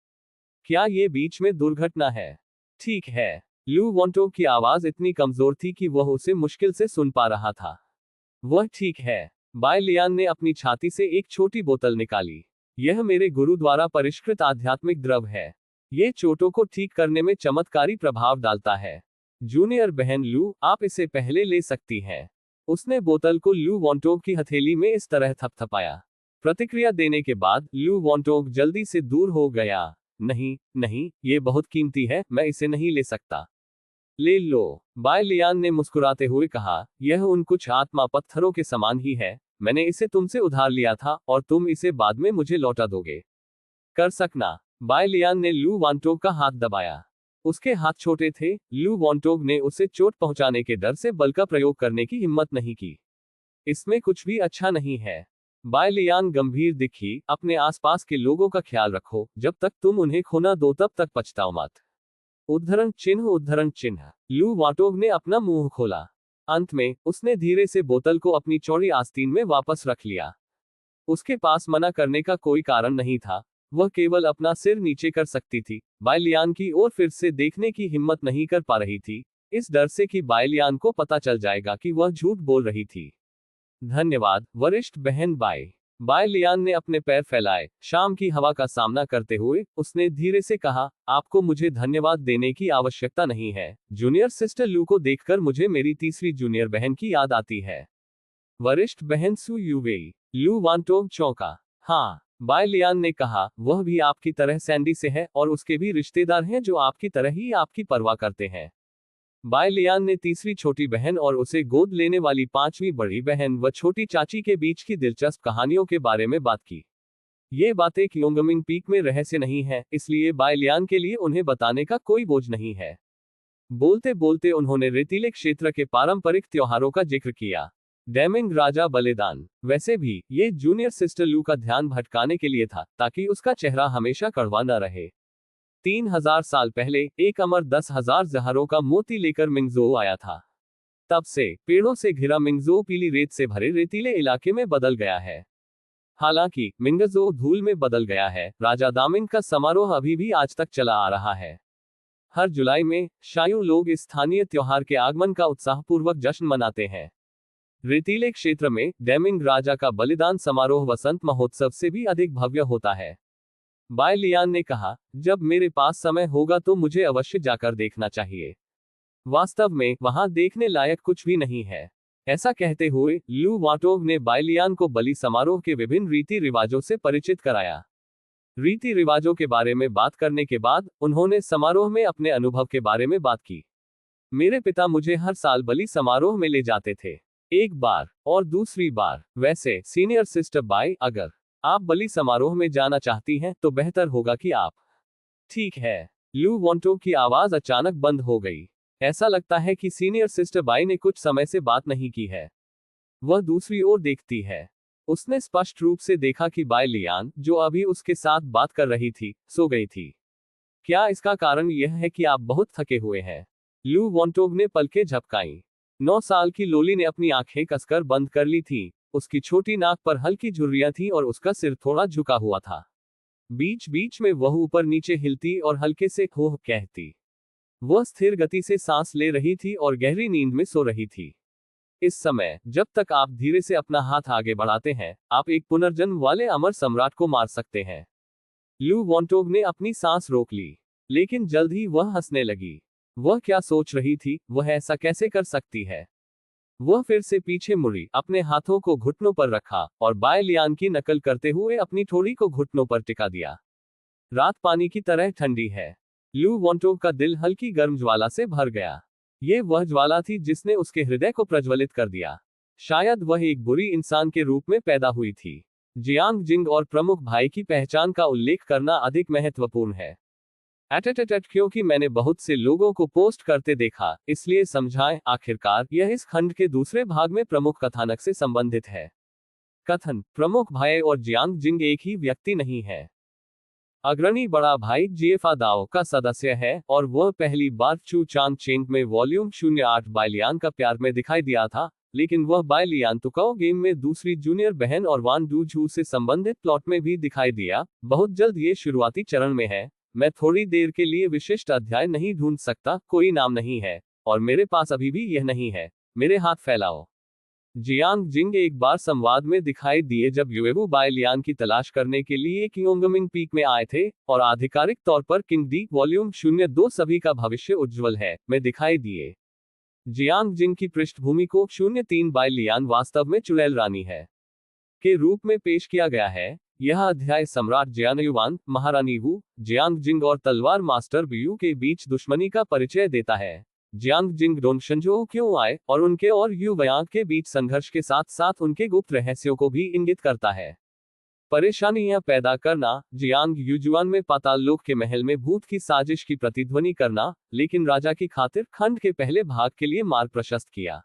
क्या ये बीच में दुर्घटना है? ठीक है। लू वॉन्टोग की आवाज इतनी कमजोर थी कि वह उसे मुश्किल से सुन पा रहा था। वह ठीक है। बाय लियान ने अपनी छाती से एक छोटी बोतल निकाली। यह मेरे गुरु द्वारा परिष्कृत आध्यात्मिक द्रव है। ये चोटों को ठीक करने में चमत्कारी प्रभाव डालता है। जूनियर बहन लू, आप इसे पहले ले सकती हैं। उसने बोतल को लू वॉन्टोग की हथेली में इस तरह थपथपाया। प्रतिक्रिया देने के बाद लू वॉन्टोग जल्दी से दूर हो गया। नहीं नहीं, ये बहुत कीमती है, मैं इसे नहीं ले सकता। ले लो, बाय लियान ने मुस्कुराते हुए कहा, यह उन कुछ आत्मा पत्थरों के समान ही है। मैंने इसे तुमसे उधार लिया था और तुम इसे बाद में मुझे लौटा दोगे। कर सकना। बाय लियान ने लू वॉन्टोग का हाथ दबाया। उसके हाथ छोटे थे, लू वॉन्टोग ने उसे चोट पहुंचाने के डर से बल का प्रयोग करने की हिम्मत नहीं की। इसमें कुछ भी अच्छा नहीं है। बाय लियान गंभीर दिखी, अपने आसपास के लोगों का ख्याल रखो, जब तक तुम उन्हें खो न दो तब तक पछताओ मत। उद्धरण चिन्ह उद्धरण चिन्ह। लू वॉन्टोग ने अपना मुंह खोला। अंत में उसने धीरे से बोतल को अपनी चौड़ी आस्तीन में वापस रख लिया। उसके पास मना करने का कोई कारण नहीं था, वह केवल अपना सिर नीचे कर सकती थी। बाय लियान की ओर फिर से देखने की हिम्मत नहीं कर पा रही थी, इस डर से कि बाय लियान को पता चल जाएगा कि वह झूठ बोल रही थी। धन्यवाद वरिष्ठ बहन बाय। बाय लियान ने अपने पैर फैलाए। शाम की हवा का सामना करते हुए उसने धीरे से कहा, आपको मुझे धन्यवाद देने की आवश्यकता नहीं है। जूनियर सिस्टर लू को देखकर मुझे मेरी तीसरी जूनियर बहन की याद आती है। वरिष्ठ बहन सू यूवेई। लू वॉन्टोग चौंका। हाँ, बाय लियान ने कहा, वह भी आपकी तरह सैंडी से है और उसके भी रिश्तेदार हैं जो आपकी तरह ही आपकी परवाह करते हैं। बाय लियान ने तीसरी छोटी बहन और उसे गोद लेने वाली पांचवी बड़ी बहन व छोटी चाची के बीच की दिलचस्प कहानियों के बारे में बात की। ये बातें क्योंगमिंग पीक में रहस्य नहीं है, इसलिए बाय लियान के लिए उन्हें बताने का कोई बोझ नहीं है। बोलते बोलते उन्होंने रेतीले क्षेत्र के पारंपरिक त्योहारों का जिक्र किया। डैमिंग राजा बलिदान। वैसे भी ये जूनियर सिस्टर लू का ध्यान भटकाने के लिए था, ताकि उसका चेहरा हमेशा कड़वा न रहे। 3000 साल पहले एक अमर 10,000 जहरों का मोती लेकर मिंगजो आया था। तब से पेड़ों से घिरा मिंगजो पीली रेत से भरे रेतीले इलाके में बदल गया है। हालांकि मिंगजो धूल में बदल गया है, राजा दामिंग का समारोह अभी भी आज तक चला आ रहा है। हर जुलाई में शायू लोग इस स्थानीय त्योहार के आगमन का उत्साहपूर्वक जश्न मनाते हैं। रेतीले क्षेत्र में डैमिंग राजा का बलिदान समारोह वसंत महोत्सव से भी अधिक भव्य होता है। बाय लियान ने कहा, जब मेरे पास समय होगा तो मुझे अवश्य जाकर देखना चाहिए। वास्तव में वहां देखने लायक कुछ भी नहीं है। ऐसा कहते हुए लू वॉन्टोग ने बाय लियान को बलि समारोह के विभिन्न रीति रिवाजों से परिचित कराया। रीति रिवाजों के बारे में बात करने के बाद उन्होंने समारोह में अपने अनुभव के बारे में बात की। मेरे पिता मुझे हर साल बलि समारोह में ले जाते थे। एक बार और दूसरी बार। वैसे सीनियर सिस्टर बाई, अगर आप बलि समारोह में जाना चाहती हैं तो बेहतर होगा कि आप। ठीक है। लू वॉन्टो की आवाज अचानक बंद हो गई। ऐसा लगता है कि सीनियर सिस्टर बाई ने कुछ समय से बात नहीं की है। वह दूसरी ओर देखती है। उसने स्पष्ट रूप से देखा कि बाई लियान, जो अभी उसके साथ बात कर रही थी, सो गई थी। क्या इसका कारण यह है कि आप बहुत थके हुए हैं? लू वॉन्टोग ने पलकें झपकाईं। 9 साल की लोली ने अपनी आंखें कसकर बंद कर ली थी। उसकी छोटी नाक पर हल्की झुर्रियां थी और उसका सिर थोड़ा झुका हुआ था। बीच बीच में वह ऊपर नीचे हिलती और हल्के से होह कहती। वह स्थिर गति से सांस ले रही थी और गहरी नींद में सो रही थी। इस समय, जब तक आप धीरे से अपना हाथ आगे बढ़ाते हैं, आप एक पुनर्जन्म वाले अमर सम्राट को मार सकते हैं। लू वॉन्टोग ने अपनी सांस रोक ली, लेकिन जल्द ही वह हंसने लगी। वह क्या सोच रही थी, वह ऐसा कैसे कर सकती है? वह फिर से पीछे मुड़ी, अपने हाथों को घुटनों पर रखा और बाय लियान की नकल करते हुए अपनी ठोड़ी को घुटनों पर टिका दिया। रात पानी की तरह ठंडी है। लू वॉन्टोग का दिल हल्की गर्म ज्वाला से भर गया। ये वह ज्वाला थी जिसने उसके हृदय को प्रज्वलित कर दिया। शायद वह एक बुरी इंसान के रूप में पैदा हुई थी। जियांग जिंग और प्रमुख भाई की पहचान का उल्लेख करना अधिक महत्वपूर्ण है। एटेटेटेट, क्योंकि मैंने बहुत से लोगों को पोस्ट करते देखा, इसलिए समझाएं। आखिरकार यह इस खंड के दूसरे भाग में प्रमुख कथानक से संबंधित है। कथन: प्रमुख भाई और जियांग जिंग एक ही व्यक्ति नहीं है। अग्रणी बड़ा भाई जिएफा दाओ का सदस्य है और वह पहली बार चू चांग चेंग में वॉल्यूम 08 बायलियान का प्यार में दिखाई दिया था, लेकिन वह बायलियान तुकाओ गेम में दूसरी जूनियर बहन और वान डू झू से संबंधित प्लॉट में भी दिखाई दिया। बहुत जल्द ये शुरुआती चरण में है। मैं थोड़ी देर के लिए विशिष्ट अध्याय नहीं ढूंढ सकता, कोई नाम नहीं है, और मेरे पास अभी भी यह नहीं है। मेरे हाथ फैलाओ। जियांग जिंग एक बार संवाद में दिखाई दिए जब युएवू बायलियान की तलाश करने के लिए क्योंगमिंग पीक में आए थे, और आधिकारिक तौर पर किंग डी वॉल्यूम 02 सभी का भविष्य उज्ज्वल है में दिखाई दिए। जियांग जिंग की पृष्ठभूमि को 03 बायलियान वास्तव में चुड़ैल रानी है के रूप में पेश किया गया है। यह अध्याय सम्राट जियानयुआन, महारानी वू, जियांग जिंग और तलवार मास्टर बियू के बीच दुश्मनी का परिचय देता है। जियांग जिंग डोंगशंजो क्यों आए और उनके और यू वयांग के बीच संघर्ष के साथ साथ उनके गुप्त रहस्यों को भी इंगित करता है। परेशानियां पैदा करना: जियांग युजुआन में पाताल लोक के महल में भूत की साजिश की प्रतिध्वनि करना, लेकिन राजा की खातिर खंड के पहले भाग के लिए मार्ग प्रशस्त किया।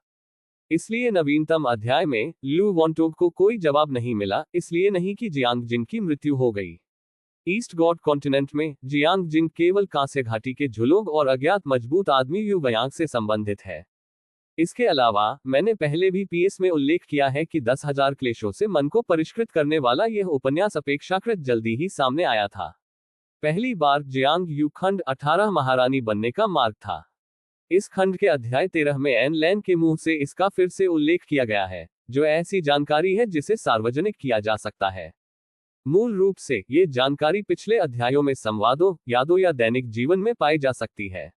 इसलिए नवीनतम अध्याय में लू वॉन्टोग को कोई जवाब नहीं मिला, इसलिए नहीं कि जियांग जिंग की मृत्यु हो गई। ईस्ट गॉड कॉन्टिनेंट में जियांग जिंग केवल कांस्य घाटी के झुलोग और अज्ञात मजबूत आदमी यू वयांग से संबंधित है। इसके अलावा, मैंने पहले भी पीएस में उल्लेख किया है कि 10,000 क्लेशों से मन को परिष्कृत करने वाला यह उपन्यास अपेक्षाकृत जल्दी ही सामने आया था। पहली बार जियांग यू खंड 18 महारानी बनने का मार्ग था। इस खंड के अध्याय 13 में एन लैन के मुंह से इसका फिर से उल्लेख किया गया है, जो ऐसी जानकारी है जिसे सार्वजनिक किया जा सकता है। मूल रूप से, ये जानकारी पिछले अध्यायों में संवादों, यादों या दैनिक जीवन में पाई जा सकती है।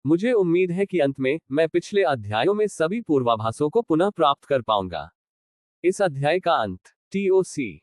मुझे उम्मीद है कि अंत में, मैं पिछले अध्यायों में सभी पूर्वाभासों को पुनः प्राप्त कर पाऊंगा। इस अध्याय का अंत TOC